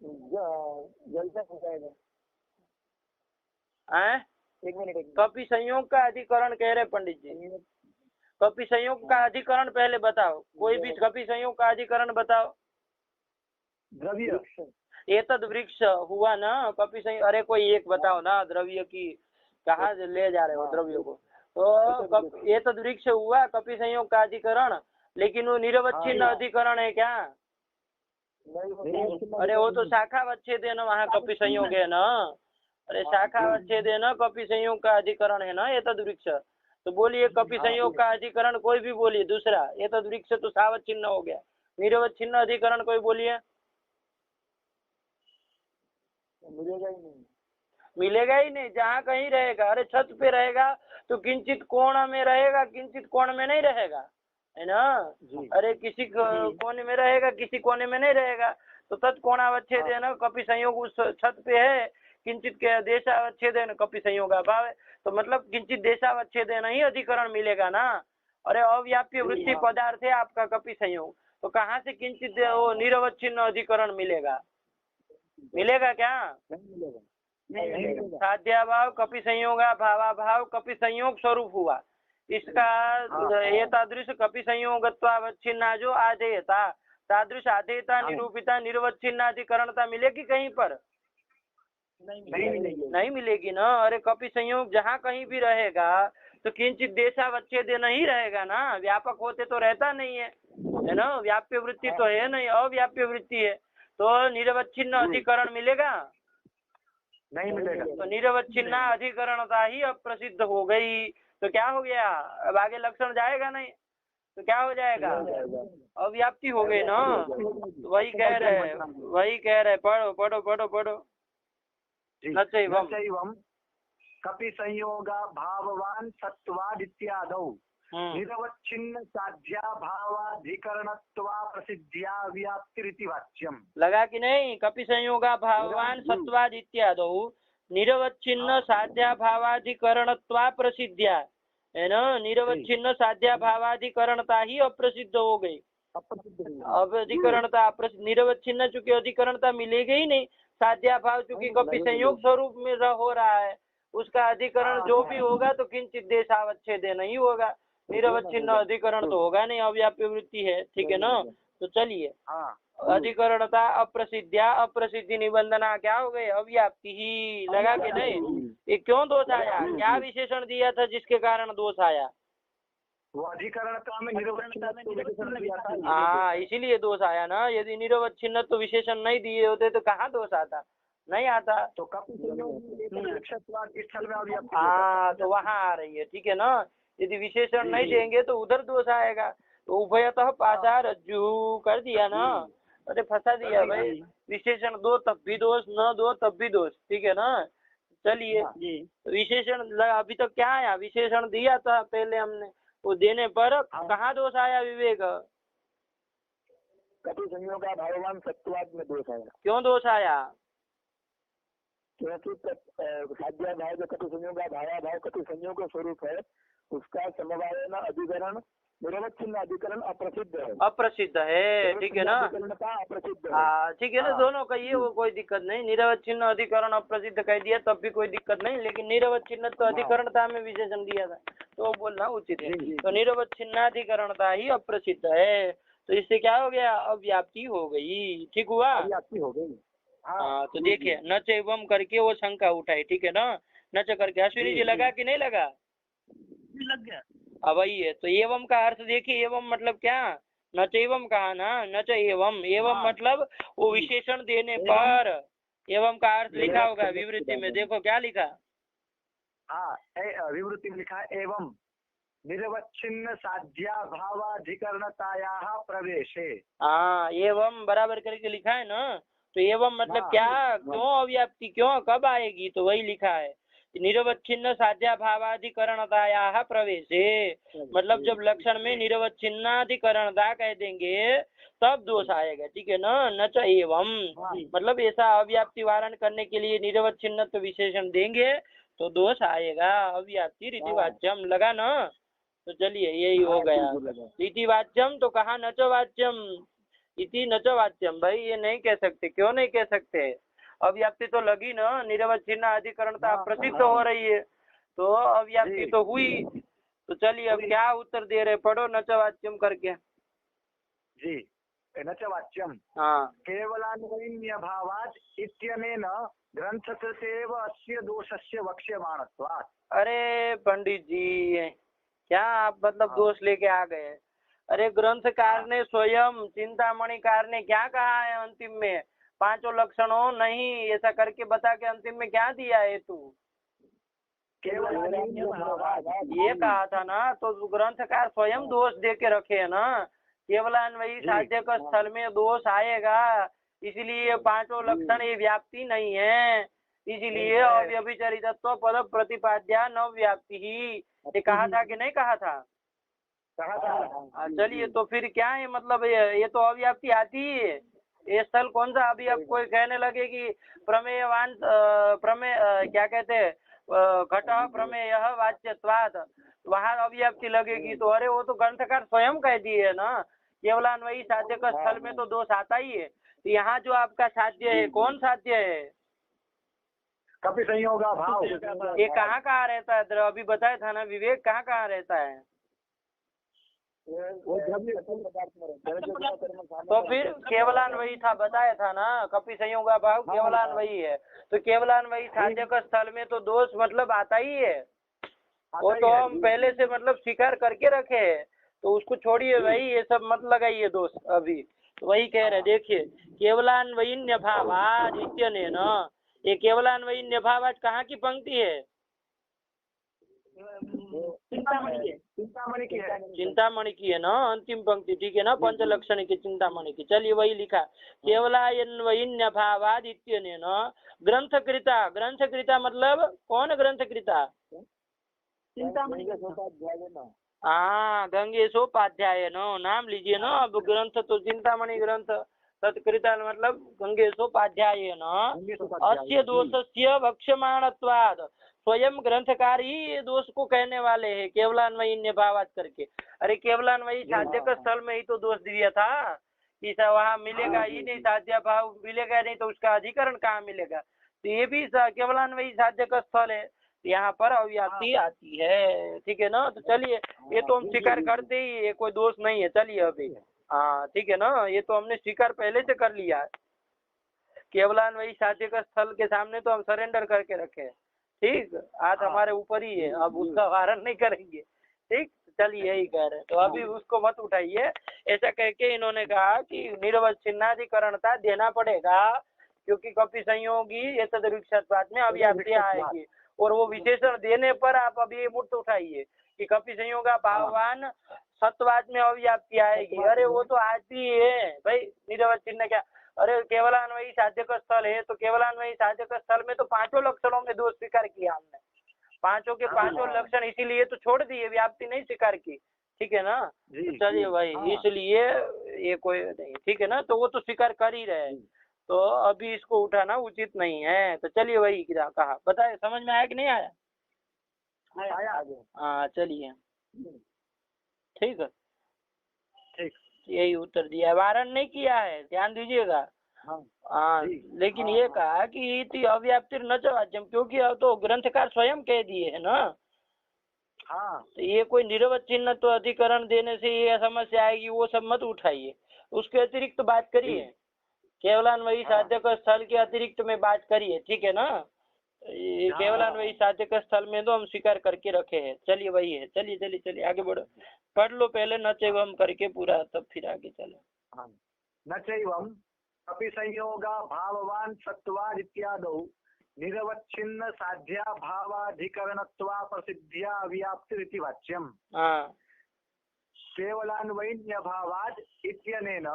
[SPEAKER 2] जल्दी हो जाएगा। एक मिनट।
[SPEAKER 1] कपि संयोग का अधिकरण कह रहे पंडित जी। कपि संयोग का अधिकरण पहले बताओ, कोई भी कपि संयोग का अधिकरण बताओ।
[SPEAKER 2] द्रव्य
[SPEAKER 1] एतद वृक्ष हुआ ना कपि संयोग। अरे कोई एक बताओ ना, द्रव्य की कहाँ ले जा रहे हो द्रव्य को। तो एतद वृक्ष हुआ कपि संयोग का अधिकरण, लेकिन वो निरवच्छिन्न अधिकरण है क्या? अरे वो तो शाखा वच्छेद है ना, वहाँ कपि संयोग है ना। अरे शाखा वच्छेद है ना, कपि संयोग का अधिकरण है ना एतद वृक्ष। तो बोलिए कपि संयोग का अधिकरण कोई भी बोलिए दूसरा। एतद वृक्ष तो सावच्छिन्न हो गया। निरवच्छिन्न अधिकरण कोई बोलिए। मिलेगा ही नहीं, जहाँ कहीं रहेगा। अरे छत पे रहेगा तो किंचित कोण में रहेगा, किंचित कोण में नहीं रहेगा, है ना। अरे किसी कोने में रहेगा, किसी कोने में नहीं रहेगा। तो तत्कोणावच्छेद है ना, कपि संयोग उस छत पे है। किंचित के देशावच्छेद है ना, कपि संयोग अभाव है। तो मतलब किंचित देशावच्छेद है नहीं अधिकरण मिलेगा ना। अरे अव्याप्य वृत्ति पदार्थ है आपका कपि संयोग, तो कहाँ से किंचित वो निरवच्छिन्न अधिकरण मिलेगा? मिलेगा क्या? साध्या भाव कपि संयोग भावा भाव कपि संयोग स्वरूप हुआ। इसका एतादृश कपि संयोगत्वावच्छिन्ना जो आधेयता, तादृश आधेयता निरूपिता निरवच्छिन्नाधिकरणता मिलेगी कहीं पर? नहीं मिलेगी ना। अरे कपि संयोग जहाँ कहीं भी रहेगा तो किंचित देशावच्छेद नहीं रहेगा ना। व्यापक होते तो रहता नहीं है ना। व्याप्य वृत्ति तो है नहीं, अव्याप्य वृत्ति है। तो निरवच्छिन्न अधिकरण मिलेगा?
[SPEAKER 2] नहीं मिलेगा।
[SPEAKER 1] तो निरवच्छिन्न अधिकरणता ही अप्रसिद्ध हो गई। तो क्या हो गया? अब आगे लक्षण जाएगा नहीं तो क्या हो जाएगा? अव्याप्ति हो गई ना। वही कह रहे पढ़ो पढ़ो पढ़ो पढ़ो।
[SPEAKER 2] नचैवम् कपि संयोगा भाववान सत्वाद इत्यादौ निरवच्छिन्न साध्या भावाधिकरणत्वा प्रसिद्ध्या व्याप्तिरिति वाच्यम।
[SPEAKER 1] लगा कि नहीं? कपि संयोगा भाववान सत्वाद इत्यादौ निरवच्छिन्न साध्या भावाधिकरणत्वा प्रसिद्ध्या, है ना। निरवच्छिन्न साध्या भावाधिकरणता ही अप्रसिद्ध हो गई। अब अधिकरणता निरवच्छिन्न चूंकि अधिकरणता मिलेगी ही नहीं। साध्या भाव चूंकि कपि संयोग स्वरूप में हो रहा है, उसका अधिकरण जो भी होगा तो किंचित देशावच्छेद नहीं होगा। निरवच्छिन्न अधिकरण तो होगा नहीं, अव्याप्य वृत्ति है, ठीक है ना। तो चलिए, अधिकरणता अप्रसिद्ध्या, अप्रसिद्धि निबंधना क्या हो गई? अव्याप्ति ही। लगा कि नहीं? ये क्यों दोष आया? क्या विशेषण दिया था जिसके कारण दोष आया?
[SPEAKER 2] वो अधिकरणता में निरवच्छिन्न।
[SPEAKER 1] हाँ, इसीलिए दोष आया ना। यदि निरवच्छिन्न तो विशेषण नहीं दिए होते तो कहाँ दोष आता? नहीं आता।
[SPEAKER 2] तो कपि संयोग
[SPEAKER 1] हाँ, तो वहाँ आ रही है, ठीक है ना। यदि विशेषण नहीं देंगे तो उधर दोष आएगा। तो उभयतः पाशा रज्जु कर दिया ना। अरे फंसा दिया भाई। विशेषण दो तब भी दोष, न दो तब भी दोष, ठीक है ना। चलिए, विशेषण अभी तक क्या आया? विशेषण दिया था पहले हमने, वो देने पर कहाँ दोष आया विवेक?
[SPEAKER 2] कपि संयोग का भाववान सत्वाद में दोष आया।
[SPEAKER 1] क्यों दोष आया?
[SPEAKER 2] क्योंकि साध्या भाव जो कपि संयोग का भावा भाव कपि संयोग का स्वरूप है, उसका समवाय न अधिकरण निरवच्छिन्न अधिकरण अप्रसिद्ध है।
[SPEAKER 1] अप्रसिद्ध है, ठीक है ना।
[SPEAKER 2] अप्रसिद्ध।
[SPEAKER 1] हाँ, ठीक है ना। दोनों कहिए, वो कोई दिक्कत नहीं। निरवच्छिन्न अधिकरण अप्रसिद्ध कह दिया तब भी कोई दिक्कत नहीं, लेकिन निरवच्छिन्न तो अधिकरणता में विशेषण दिया था तो बोलना उचित है। तो निरवच्छिन्नाधिकरणता ही अप्रसिद्ध है। तो इससे क्या हो गया, अव्याप्ति हो गई। ठीक हुआ।
[SPEAKER 2] अव्याप्ति हो गई।
[SPEAKER 1] हाँ तो देखिए न च एवं करके वो शंका उठाई, ठीक है ना, न च करके। अश्विनी जी लगा कि नहीं लगा?
[SPEAKER 3] लग गया।
[SPEAKER 1] अब वही है। तो एवं का अर्थ देखिए, एवं मतलब क्या, न च एवं कहा ना, न च एवं, एवं मतलब वो विशेषण देने पर एवं का अर्थ लिखा होगा विवृत्ति में, देखो क्या लिखा।
[SPEAKER 2] हाँ, विवृत्ति में लिखा है एवं निरवच्छिन्न साध्या भावाधिकरणतायाः प्रवेशे।
[SPEAKER 1] हाँ एवं बराबर करके लिखा है ना। तो एवं मतलब क्या, क्यों अव्याप्ति, क्यों कब आएगी, तो वही लिखा है निरवच्छिन्न साध्या भावाधिकरणतायाः प्रवेशे, मतलब जब लक्षण में निरवच्छिन्नाधिकरणता कह देंगे तब दोष आएगा। ठीक है ना। न च एवं मतलब ऐसा अव्याप्ति वारण करने के लिए निरवच्छिन्नत्व विशेषण देंगे तो दोष आएगा। अव्याप्ति रीतिवाच्यम लगा ना। तो चलिए यही हो गया। रीतिवाच्यम तो कहा न च वाच्यम, इति न च वाच्यम। भाई ये नहीं कह सकते, क्यों नहीं कह सकते, अव्याप्ति तो लगी ना, निरवच्छिन्न अधिकरणता प्रसिद्ध हो रही है तो अव्याप्ति तो हुई। तो चलिए अब क्या उत्तर दे रहे, पढ़ो न च वाच्यम करके।
[SPEAKER 2] जी, न च वाच्यम
[SPEAKER 1] हाँ
[SPEAKER 2] केवलान्वयिन्यभावात् इत्यनेन ग्रंथकृतेव अस्य दोषस्य वक्ष्यमाणत्वात्।
[SPEAKER 1] अरे पंडित जी क्या आप मतलब दोष लेके आ गए। अरे ग्रंथकार ने स्वयं, चिंतामणिकार ने क्या कहा है अंतिम में, पांचों लक्षणों नहीं ऐसा करके बता के अंतिम में क्या दिया है तू, ये कहा था ना। तो ग्रंथकार स्वयं दोष दे के रखे है ना, केवलान्वयी साध्य का स्थल में दोष आएगा, इसलिए पांचों लक्षण ये व्याप्ति नहीं है, इसलिए अव्यभिचरितत्व पद प्रतिपाद्या न व्याप्ति ही, ये कहा था कि नहीं कहा था? चलिए तो फिर क्या है मतलब, ये तो अव्याप्ति आती ही है। ये स्थल कौन सा, अभी अब कोई कहने लगे कि प्रमेयवान प्रमेय क्या कहते हैं घट प्रमेय वाच्यत्वात्, वहाँ अव्याप्ति लगेगी तो अरे वो तो ग्रंथकार स्वयं कह दिए है ना, केवलान्वयी साध्य का स्थल में तो दोष आता ही है। तो यहाँ जो आपका साध्य है कौन साध्य है,
[SPEAKER 2] कपि संयोग भाव,
[SPEAKER 1] ये कहाँ कहाँ रहता है, अभी बताया था ना विवेक, कहाँ कहाँ रहता है? तो फिर केवलान्वयी था, बताया था ना, कपि संयोग भाव केवलान्वयी है। तो केवलान्वयी साध्य का स्थल में तो दोष मतलब आता ही है, वो तो हम पहले से मतलब स्वीकार करके रखे है, तो उसको छोड़िए भाई, ये सब मत लगाइए दोष अभी। तो वही कह रहे, देखिए केवलान्वयिन्य भावाद इत्यनेन, ये केवलान्वयिन्य भावाद कहाँ की पंक्ति है? चिंतामणि की है ना, अंतिम पंक्ति, ठीक है ना, पंचलक्षण की चिंतामणि की। चलिए वही लिखा, केवलान्वयिन्य भावाद इत्यनेन ग्रंथकृता, ग्रंथकृता मतलब कौन ग्रंथकृता?
[SPEAKER 3] चिंतामणि।
[SPEAKER 1] हाँ गंगेशोपाध्याय नो नाम लीजिए ना। अब ग्रंथ तो चिंतामणि ग्रंथ, तत्कृता मतलब गंगेशोपाध्याय न अस्य दोषस्य वक्ष्यमाणत्वाद, स्वयं ग्रंथकार ही ये दोष को कहने वाले हैं केवलान्वयी भावात करके। अरे केवलान्वयी साध्य का स्थल में ही तो दोष दिया था कि वहाँ मिलेगा ही नहीं, साध्य भाव मिलेगा नहीं तो उसका अधिकरण कहाँ मिलेगा। तो ये भी केवलान्वयी साध्य का स्थल है, यहाँ पर अव्याप्ति आती है। ठीक है ना। तो चलिए ये तो हम स्वीकार करते ही, ये कोई दोष नहीं है। चलिए अभी हाँ ठीक है ना, ये तो हमने स्वीकार पहले से कर लिया है, केवलान्वयी साध्य का स्थल के सामने तो हम सरेंडर करके रखे। ठीक, आज हमारे ऊपर ही है, अब उसका वारण नहीं करेंगे। ठीक, चलिए यही कह रहे हैं, तो अभी उसको मत उठाइए। ऐसा कह के इन्होंने कहा कि निर्वच्छिन्नाधिकरणता देना पड़ेगा, क्योंकि कपि संयोगी ये तदृक्षत्वाद में अव्याप्ति आएगी, और वो विशेषण देने पर आप अभी मुक्त उठाइए कि कपि संयोगा भाववान सत्वाद में अव्याप्ति आएगी। अरे वो तो आती है भाई, निर्वच्छिन्न क्या, अरे केवलान्वयी साध्य का स्थल है तो केवलान्वयी साध्य का स्थल में तो पांचों लक्षणों में दोष स्वीकार किया हमने, पांचों के पांचों लक्षण, इसीलिए तो छोड़ दिए, व्याप्ति नहीं स्वीकार की। ठीक है ना। तो चलिए भाई, इसलिए ये कोई नहीं, ठीक है ना, तो वो तो स्वीकार कर ही रहे, तो अभी इसको उठाना उचित नहीं है। तो चलिए वही कहा, बताए, समझ में आया कि नहीं आया? हाँ चलिए ठीक है, ठीक, यही उत्तर दिया, वारण नहीं किया है, ध्यान दीजिएगा। हाँ लेकिन ये कहा कि अव्याप्ति न च वाच्यम, क्योंकि अब तो ग्रंथकार स्वयं कह दिए है ना।
[SPEAKER 2] हाँ
[SPEAKER 1] तो ये कोई निरवच्छिन्न तो अधिकरण देने से ये समस्या आएगी, वो सब मत उठाइए। उसके अतिरिक्त बात करिए, केवलान्वयी साध्यक स्थल के अतिरिक्त में बात करिए, ठीक है ना। ये केवलान्वयी साध्यक स्थल में तो हम स्वीकार करके रखे हैं। चलिए वही है, चलिए चलिए चलिए आगे बढ़ो, पढ़ लो पहले नचैवम करके पूरा, तब फिर आगे चलो।
[SPEAKER 2] हाँ। न चैवम अपि संयोगा भाववान सत्वाद इत्यादौ निरवच्छिन्न साध्या भावाधिकरणत्वा प्रसिद्ध्या व्याप्तिरिति वाच्यम।
[SPEAKER 1] हाँ
[SPEAKER 2] केवलान्वयिन्य भावाद इत्यनेन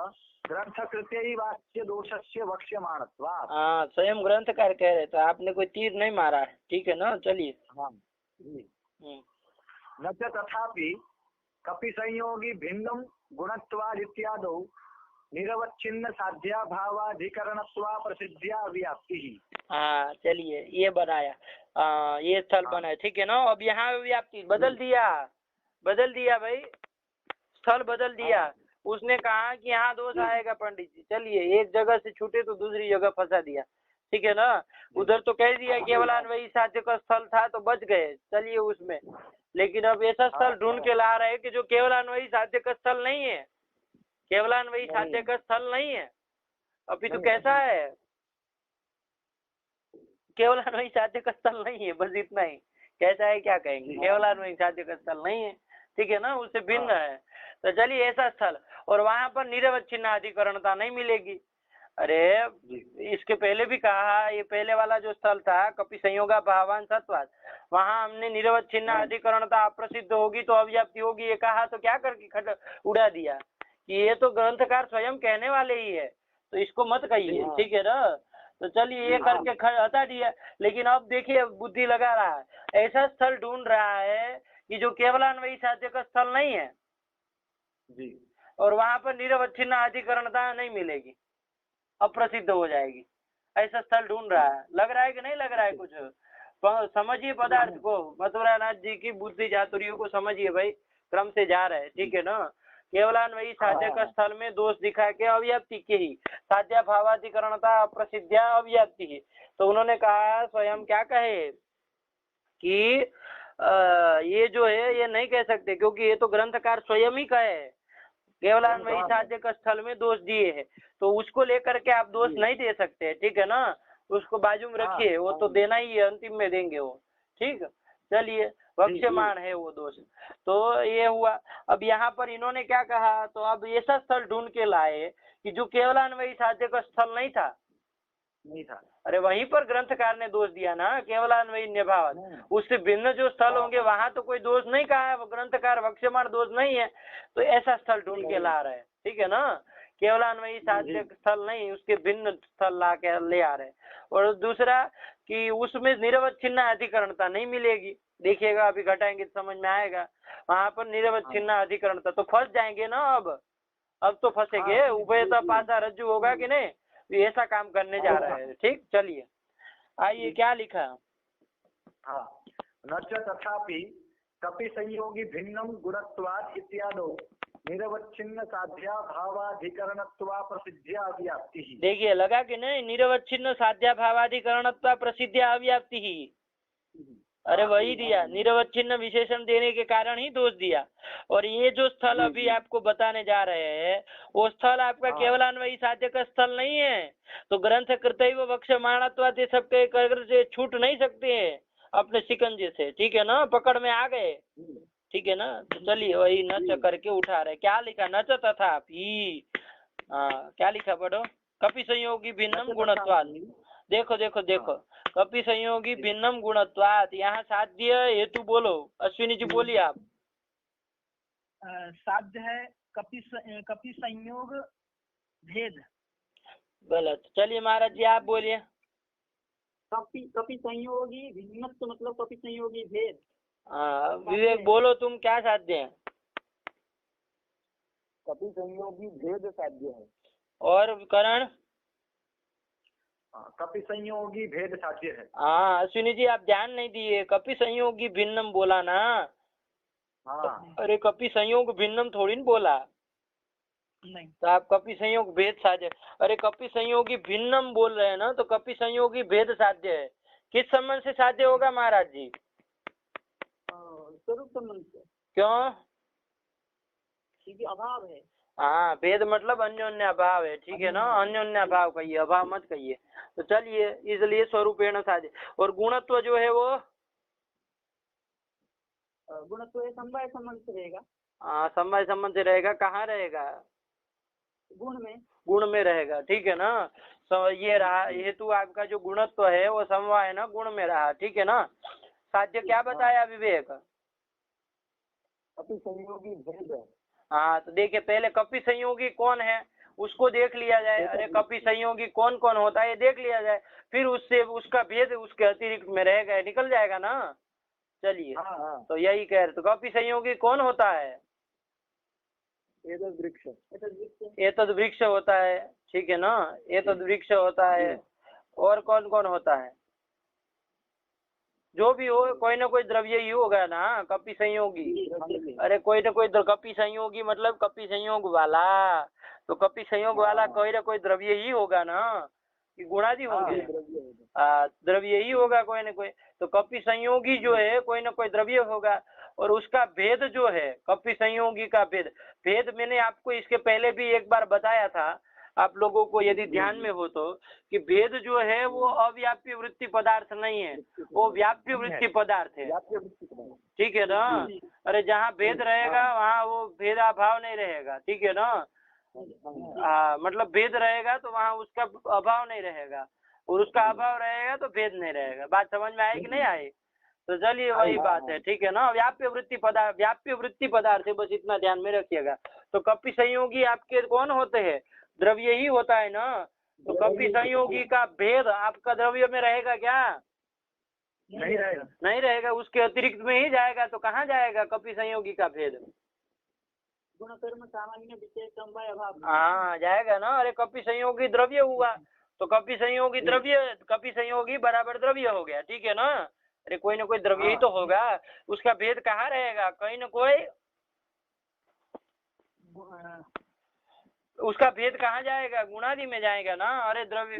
[SPEAKER 2] ग्रंथकृत्यैवास्य दोषस्य वक्ष्यमाणत्वात्।
[SPEAKER 1] हाँ स्वयं ग्रंथकार कह रहे, तो आपने कोई तीर नहीं मारा है, ठीक है ना। चलिए
[SPEAKER 2] हाँ न च तथापि कपि संयोगी भिन्नं गुणत्वाद इत्यादौ निरवच्छिन्न साध्या भावाधिकरणत्वा प्रसिद्ध्या व्याप्ति।
[SPEAKER 1] हाँ चलिए ये बनाया, ये स्थल बनाया, ठीक है ना। अब यहाँ व्याप्ति बदल दिया भाई, स्थल बदल दिया। उसने कहा कि यहाँ दोष आएगा पंडित जी, चलिए एक जगह से छूटे तो दूसरी जगह फंसा दिया, ठीक है ना। उधर तो कह दिया केवलान्वयी साध्य का स्थल था तो बच गए, चलिए उसमें। लेकिन अब ऐसा स्थल ढूंढ के ला रहे हैं कि जो केवलान्वयी साध्य का स्थल नहीं है, केवलान्वयी साध्य का स्थल नहीं है। अभी तो कैसा है, केवलान्वयी साध्य का स्थल नहीं है, बस इतना ही। कैसा है क्या कहेंगे, केवलान्वयी साध्य का स्थल नहीं है, ठीक है ना, उससे भिन्न है। तो चलिए ऐसा स्थल, और वहां पर निरवच्छिन्न अधिकरणता नहीं मिलेगी। अरे इसके पहले भी कहा, ये पहले वाला जो स्थल था कपि संयोगा भावान सत्वाद, वहां हमने निरवच्छिन्न अधिकरणता अप्रसिद्ध होगी तो अव्याप्ति होगी ये कहा, तो क्या करके उड़ा दिया कि ये तो ग्रंथकार स्वयं कहने वाले ही है, तो इसको मत कहिए, ठीक है ना। तो चलिए ये करके हटा दिया। लेकिन अब देखिए बुद्धि लगा रहा है, ऐसा स्थल ढूंढ रहा है कि जो केवलान्वयी साध्य का स्थल नहीं है
[SPEAKER 2] जी,
[SPEAKER 1] और वहां पर निरवच्छिन्न अधिकरणता नहीं मिलेगी, अप्रसिद्ध हो जाएगी, ऐसा स्थल ढूंढ रहा है। लग रहा है कि नहीं लग रहा है कुछ, समझिए पदार्थ को, मथुरानाथ जी की बुद्धि चातुर्यों को समझिए भाई, क्रम से जा रहे हैं, ठीक है ना। केवलान्वयी साध्य का स्थल में दोष दिखा के अव्याप्ति के ही साध्या भावाधिकरणता अप्रसिद्ध्या अव्याप्ति ही। तो उन्होंने कहा स्वयं क्या कहे कि ये जो है ये नहीं कह सकते, क्योंकि ये तो ग्रंथकार स्वयं ही कहे केवलान्वयी साध्य का स्थल में दोष दिए है, तो उसको लेकर के आप दोष नहीं दे सकते, ठीक है ना। उसको बाजू में रखिए, वो तो देना ही है, अंतिम में देंगे वो, ठीक। चलिए वक्ष्यमाण है वो दोष, तो ये हुआ। अब यहाँ पर इन्होंने क्या कहा, तो अब ऐसा स्थल ढूंढ के लाए कि जो केवलान्वयी साध्य का स्थल नहीं था। अरे वहीं पर ग्रंथकार ने दोष दिया ना, केवलान्वयी निभावत, उससे भिन्न जो स्थल होंगे वहां तो कोई दोष नहीं कहा है, ग्रंथकार वक्ष्यमाण दोष नहीं है, तो ऐसा स्थल ढूंढ के ला रहे हैं, ठीक है ना। केवलान्वयी साध्य स्थल नहीं, उसके भिन्न स्थल ला के ले आ रहे हैं। और दूसरा कि उसमें निरवच्छिन्न अधिकरणता नहीं मिलेगी, देखिएगा अभी घटाएंगे तो समझ में आएगा। वहां पर निरवच्छिन्न अधिकरणता तो फंस जाएंगे ना, अब तो फंसेंगे, उभयतः पासा रज्जु होगा कि नहीं, ऐसा काम करने जा रहे हैं, ठीक। चलिए आइए क्या लिखा,
[SPEAKER 2] न च तथापि कपि संयोगी भिन्नं गुणत्वात् इत्यादौ निरवच्छिन्न साध्या भावाधिकरणत्वा प्रसिद्ध्या अव्याप्ति।
[SPEAKER 1] देखिए लगा कि नहीं, निरवच्छिन्न साध्या भावाधिकरणत्वा प्रसिद्ध्या अव्याप्ति ही। अरे वही दिया, निरवच्छिन्न विशेषण देने के कारण ही दोष दिया। और ये जो स्थल अभी आपको बताने जा रहे हैं वो स्थल आपका केवलान्वयी साध्य का स्थल नहीं है, तो ग्रंथ कर्तव्य वक्ष्यमाणत्वात् ये सब से छूट नहीं सकते हैं अपने शिकंजे से, ठीक है ना, पकड़ में आ गए, ठीक है ना। तो चलिए वही नच करके उठा रहे, क्या लिखा, नच तथापि, क्या लिखा पढ़ो, कपि संयोगी भिन्नम गुणत्वात्। देखो देखो देखो, कपि संयोगी भिन्नम गुणत्वात्, यहाँ साध्य हेतु बोलो, अश्विनी जी बोलिए आप।
[SPEAKER 3] साध्य है कपि संयोग भेद।
[SPEAKER 1] गलत, चलिए महाराज जी आप बोलिए।
[SPEAKER 3] कपि संयोगी भिन्नत्व मतलब कपि संयोगी भेद।
[SPEAKER 1] विवेक बोलो तुम, क्या साध्य है?
[SPEAKER 2] कपि संयोगी भेद साध्य है।
[SPEAKER 1] और करण?
[SPEAKER 2] कपि संयोगी भेद साध्य है।
[SPEAKER 1] हाँ अश्विनी जी आप ध्यान नहीं दिए, कपि संयोगी भिन्नम बोला ना। अरे कपि संयोग भिन्नम थोड़ी न बोला,
[SPEAKER 3] नहीं
[SPEAKER 1] तो आप कपि संयोग भेद साध्य, अरे कपि संयोगी भिन्नम बोल रहे हैं ना, तो कपि संयोगी भेद साध्य है। किस संबंध से साध्य होगा महाराज जी?
[SPEAKER 3] स्वरूप संबंध से,
[SPEAKER 1] क्यों?
[SPEAKER 3] क्योंकि अभाव है।
[SPEAKER 1] हाँ, भेद मतलब अन्योन्य अभाव है, ठीक है ना, अन्योन्य अभाव कहिए, अभाव मत कहिए। तो चलिए, इसलिए स्वरूपेण साधे। और गुणत्व जो है वो
[SPEAKER 3] गुणत्व ये समवाय संबंध से रहेगा,
[SPEAKER 1] समवाय संबंध से रहेगा। कहाँ रहेगा?
[SPEAKER 3] गुण में।
[SPEAKER 1] गुण में रहेगा, ठीक है ना। ये रहा हेतु, आपका जो गुणत्व है वो समवाय ना गुण में रहा, ठीक है ना। साध्य क्या बताया विवेक?
[SPEAKER 2] कपि संयोगी भेद है।
[SPEAKER 1] हाँ, तो देखिए, पहले कपि संयोगी कौन है उसको देख लिया जाए। अरे कपि संयोगी कौन कौन होता है ये देख लिया जाए, फिर उससे उसका भेद उसके अतिरिक्त में रहेगा, निकल जाएगा ना। चलिए, तो यही कह रहे, तो कपि संयोगी कौन होता है?
[SPEAKER 2] एतद् वृक्ष।
[SPEAKER 1] एतद् वृक्ष होता है, ठीक है ना, एतद् वृक्ष होता है। और कौन कौन होता है? जो भी हो, कोई ना कोई द्रव्य ही होगा ना कपि संयोगी। अरे कोई ना कोई कपि संयोगी मतलब कपि संयोग वाला, तो कपि संयोग वाला कोई ना कोई द्रव्य ही होगा ना, कि गुणादि होंगे? द्रव्य ही होगा कोई ना कोई। तो कपि संयोगी जो है कोई ना कोई द्रव्य होगा, और उसका भेद जो है कपि संयोगी का भेद मैंने आपको इसके पहले भी एक बार बताया था, आप लोगों को यदि ध्यान में हो तो, कि भेद जो है वो अव्याप्य वृत्ति पदार्थ नहीं है, वो व्याप्य वृत्ति पदार्थ है, ठीक है ना। अरे जहाँ भेद रहेगा वहाँ वो भेदाभाव नहीं रहेगा, ठीक है ना। मतलब भेद रहेगा तो वहाँ उसका अभाव नहीं रहेगा, और उसका अभाव रहेगा तो भेद नहीं रहेगा। बात समझ में आई कि नहीं आई? तो चलिए वही बात है, ठीक है ना। व्याप्य वृत्ति पदार्थ है, बस इतना ध्यान में रखिएगा। तो कपि संयोगी आपके कौन होते हैं? द्रव्य ही होता है ना। तो कपि संयोगी का भेद आपका द्रव्य में रहेगा क्या? नहीं रहेगा, उसके अतिरिक्त में ही जाएगा। तो कहाँ जाएगा कपि संयोगी का भेद?
[SPEAKER 3] गुण कर्म सामान्य विशेष समवाय अभाव।
[SPEAKER 1] हाँ, जाएगा ना। अरे कपि संयोगी द्रव्य हुआ, तो कपि संयोगी द्रव्य, कपि संयोगी बराबर द्रव्य हो गया, ठीक है ना। अरे कोई ना कोई द्रव्य ही तो होगा, उसका भेद कहाँ रहेगा? कहीं ना कोई, उसका भेद कहाँ जाएगा? गुणादि में जाएगा ना। अरे द्रव्य,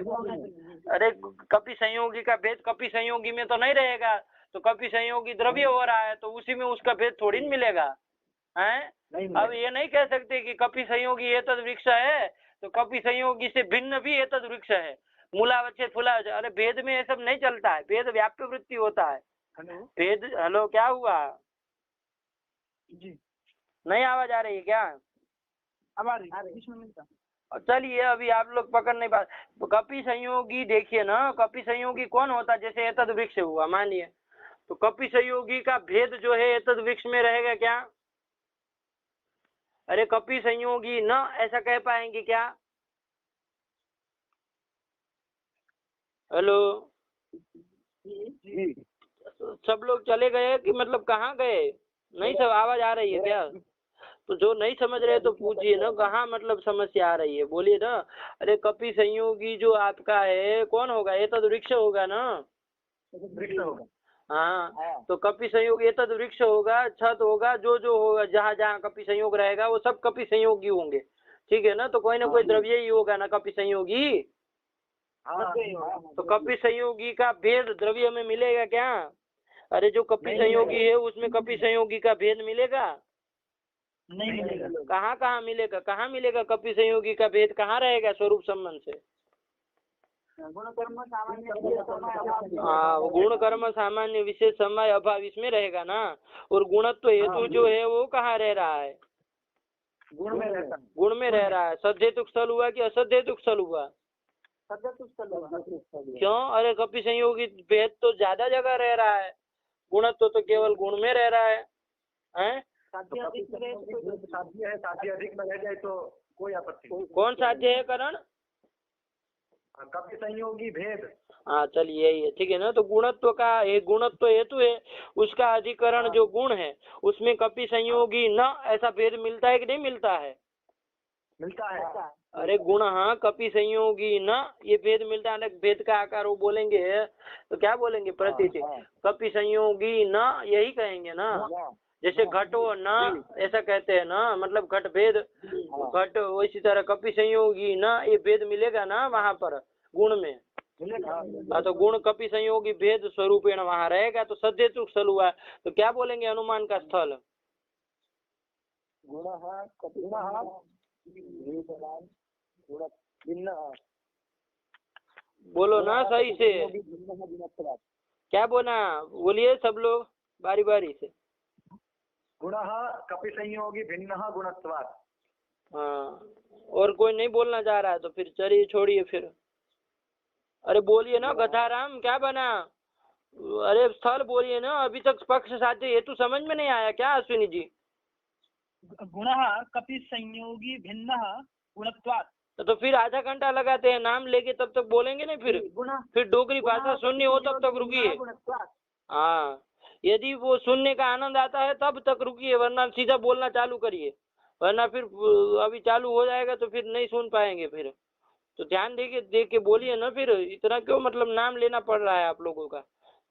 [SPEAKER 1] अरे कपि संयोगी का भेद कपि संयोगी में तो नहीं रहेगा, तो कपि संयोगी द्रव्य हो रहा है तो उसी में उसका भेद थोड़ी न मिलेगा, हैं? अब ये नहीं कह सकते कि कपि संयोगी एतद् वृक्ष है तो कपि संयोगी से भिन्न भी एतद् वृक्ष है, मूलावच्छेद फूलावच्छेद। अरे भेद में ये सब नहीं चलता है, भेद व्याप्य वृत्ति होता है। भेद, हेलो, क्या हुआ जी? नहीं आवाज आ रही है क्या? चलिए, अभी आप लोग पकड़ नहीं पा। तो कपि संयोगी देखिए ना, कपि संयोगी कौन होता है? जैसे एतद् वृक्ष हुआ मानिए, तो कपि संयोगी का भेद जो है एतद् वृक्ष में रहेगा क्या? अरे कपि संयोगी न ऐसा कह पाएंगे क्या? हेलो, सब लोग चले गए कि मतलब कहाँ गए? नहीं, सब आवाज आ रही है क्या? तो जो नहीं समझ रहे तो पूछिए ना, कहाँ मतलब समस्या आ रही है, बोलिए ना। अरे कपि संयोगी जो आपका है कौन होगा? एतद् वृक्ष होगा ना।
[SPEAKER 2] वृक्ष होगा।
[SPEAKER 1] हाँ, तो कपि संयोग एतद् वृक्ष होगा, छत होगा, जो जो होगा, जहाँ जहाँ कपि संयोग रहेगा वो सब कपि संयोगी होंगे, ठीक है ना। तो कोई ना कोई द्रव्य ही होगा ना कपि संयोगी। तो कपि संयोगी का भेद द्रव्य में मिलेगा क्या? अरे जो कपि संयोगी है उसमें कपि संयोगी का भेद मिलेगा?
[SPEAKER 3] नहीं मिलेगा।
[SPEAKER 1] कहाँ कहाँ मिलेगा? कहाँ मिलेगा कपि संयोगी का भेद? कहाँ रहेगा स्वरूप संबंध से?
[SPEAKER 3] गुण कर्म सामान्य विशेष समवाय अभाव।
[SPEAKER 1] हाँ, गुण कर्म सामान्य विशेष समवाय अभाव इसमें रहेगा ना। और गुणत्व हेतु जो है वो कहाँ रह रहा है?
[SPEAKER 2] गुण में रहता है।
[SPEAKER 1] गुण में रह रहा है। सद्धेतुक स्थल हुआ कि असद्धेतुक स्थल हुआ? क्यों? अरे कपि संयोगी भेद तो ज्यादा जगह रह रहा है, गुणत्व तो केवल गुण में रह रहा है, हैं?
[SPEAKER 2] साध्य है, साध्य अधिक में रह जाए तो कोई आपत्ति नहीं।
[SPEAKER 1] कौन साध्य है करण?
[SPEAKER 2] कपि संयोगी भेद।
[SPEAKER 1] हाँ, चलिए यही है, ठीक है ना। तो गुणत्व का एक गुणत्व हेतु है, उसका अधिकरण जो गुण है उसमें कपि संयोगी न ऐसा भेद मिलता है कि नहीं मिलता है?
[SPEAKER 2] मिलता है।
[SPEAKER 1] अरे गुण, हाँ, कपि संयोगी न ये भेद मिलता है। भेद का आकार वो बोलेंगे तो क्या बोलेंगे? प्रतीति। कपि संयोगी न यही कहेंगे ना, जैसे घटो न ऐसा कहते हैं ना, मतलब घट भेद घट, इसी तरह कपि संयोगी न ये भेद मिलेगा ना वहाँ पर गुण में। हाँ, तो गुण कपि संयोगी भेद स्वरूपेण वहां रहेगा तो सद्धेतु स्थल हुआ। तो क्या बोलेंगे अनुमान का स्थल? बोलो ना सही से, क्या बोला? बोलिए सब लोग बारी बारी से।
[SPEAKER 2] गुणः कपि संयोगी भिन्नः गुणत्वात्।
[SPEAKER 1] हाँ, और कोई नहीं बोलना चाह रहा है तो फिर चलिए छोड़िए फिर। अरे बोलिए ना गधाराम, क्या बना? अरे स्थल बोलिए ना, अभी तक पक्ष साध्य हेतु समझ में नहीं आया क्या अश्विनी जी?
[SPEAKER 3] गुणः कपि संयोगी भिन्नः गुणत्वात्।
[SPEAKER 1] तो फिर आधा घंटा लगाते हैं नाम लेके, तब तक बोलेंगे नहीं फिर डोगरी भाषा सुननी हो तब तक रुकिए। हाँ, यदि वो सुनने का आनंद आता है तब तक रुकिए, वरना सीधा बोलना चालू करिए, वरना फिर अभी चालू हो जाएगा तो फिर नहीं सुन पाएंगे फिर। तो ध्यान देख के बोलिए ना, फिर इतना क्यों मतलब नाम लेना पड़ रहा है आप लोगों का?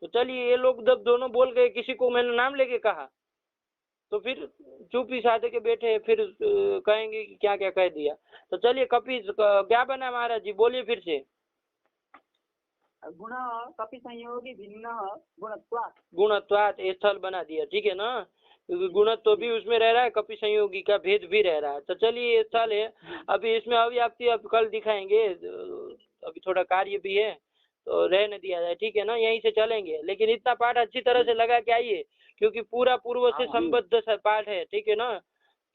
[SPEAKER 1] तो चलिए, ये लोग जब दोनों बोल गए, किसी को मैंने नाम लेके कहा तो फिर चुप ही साधे के बैठे, फिर कहेंगे कि क्या क्या कह दिया। तो चलिए कपि क्या बना महाराज जी, बोलिए फिर से।
[SPEAKER 3] गुण कपि संयोगी भिन्नः गुणत्वात्।
[SPEAKER 1] गुणत्वात् स्थल बना दिया, ठीक है ना, क्योंकि गुणत्व भी उसमें रह रहा है, कपि संयोगी का भेद भी रह रहा है। तो चलिए स्थल है, अभी इसमें अव्याप्ति अब कल दिखाएंगे, अभी थोड़ा कार्य भी है तो रहने दिया जाए, ठीक है ना, यहीं से चलेंगे। लेकिन इतना पाठ अच्छी तरह से लगा के आइए, क्योंकि पूरा पूर्व से संबद्ध पाठ है, ठीक है ना,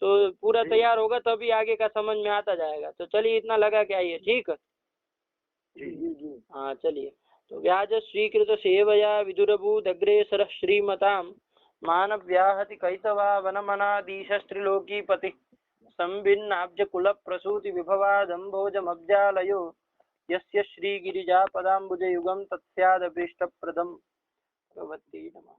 [SPEAKER 1] तो पूरा तैयार होगा तभी आगे का समझ में आता जाएगा। तो चलिए इतना लगा के आइए, ठीक। हाँ चलिए। तो व्याज स्वीकृत सेवया विदुरभूदग्रेसर श्रीमताम मानव्याहति कैतवा वनमनादीशस्त्रिलोकीपति संभिन्नाब्ज कुल प्रसूति विभवादम्भोजमब्जालयो यस्य श्रीगिरिजापदाम्बुजयुगं तत्स्यादभीष्टप्रदम्। भगवती नमः।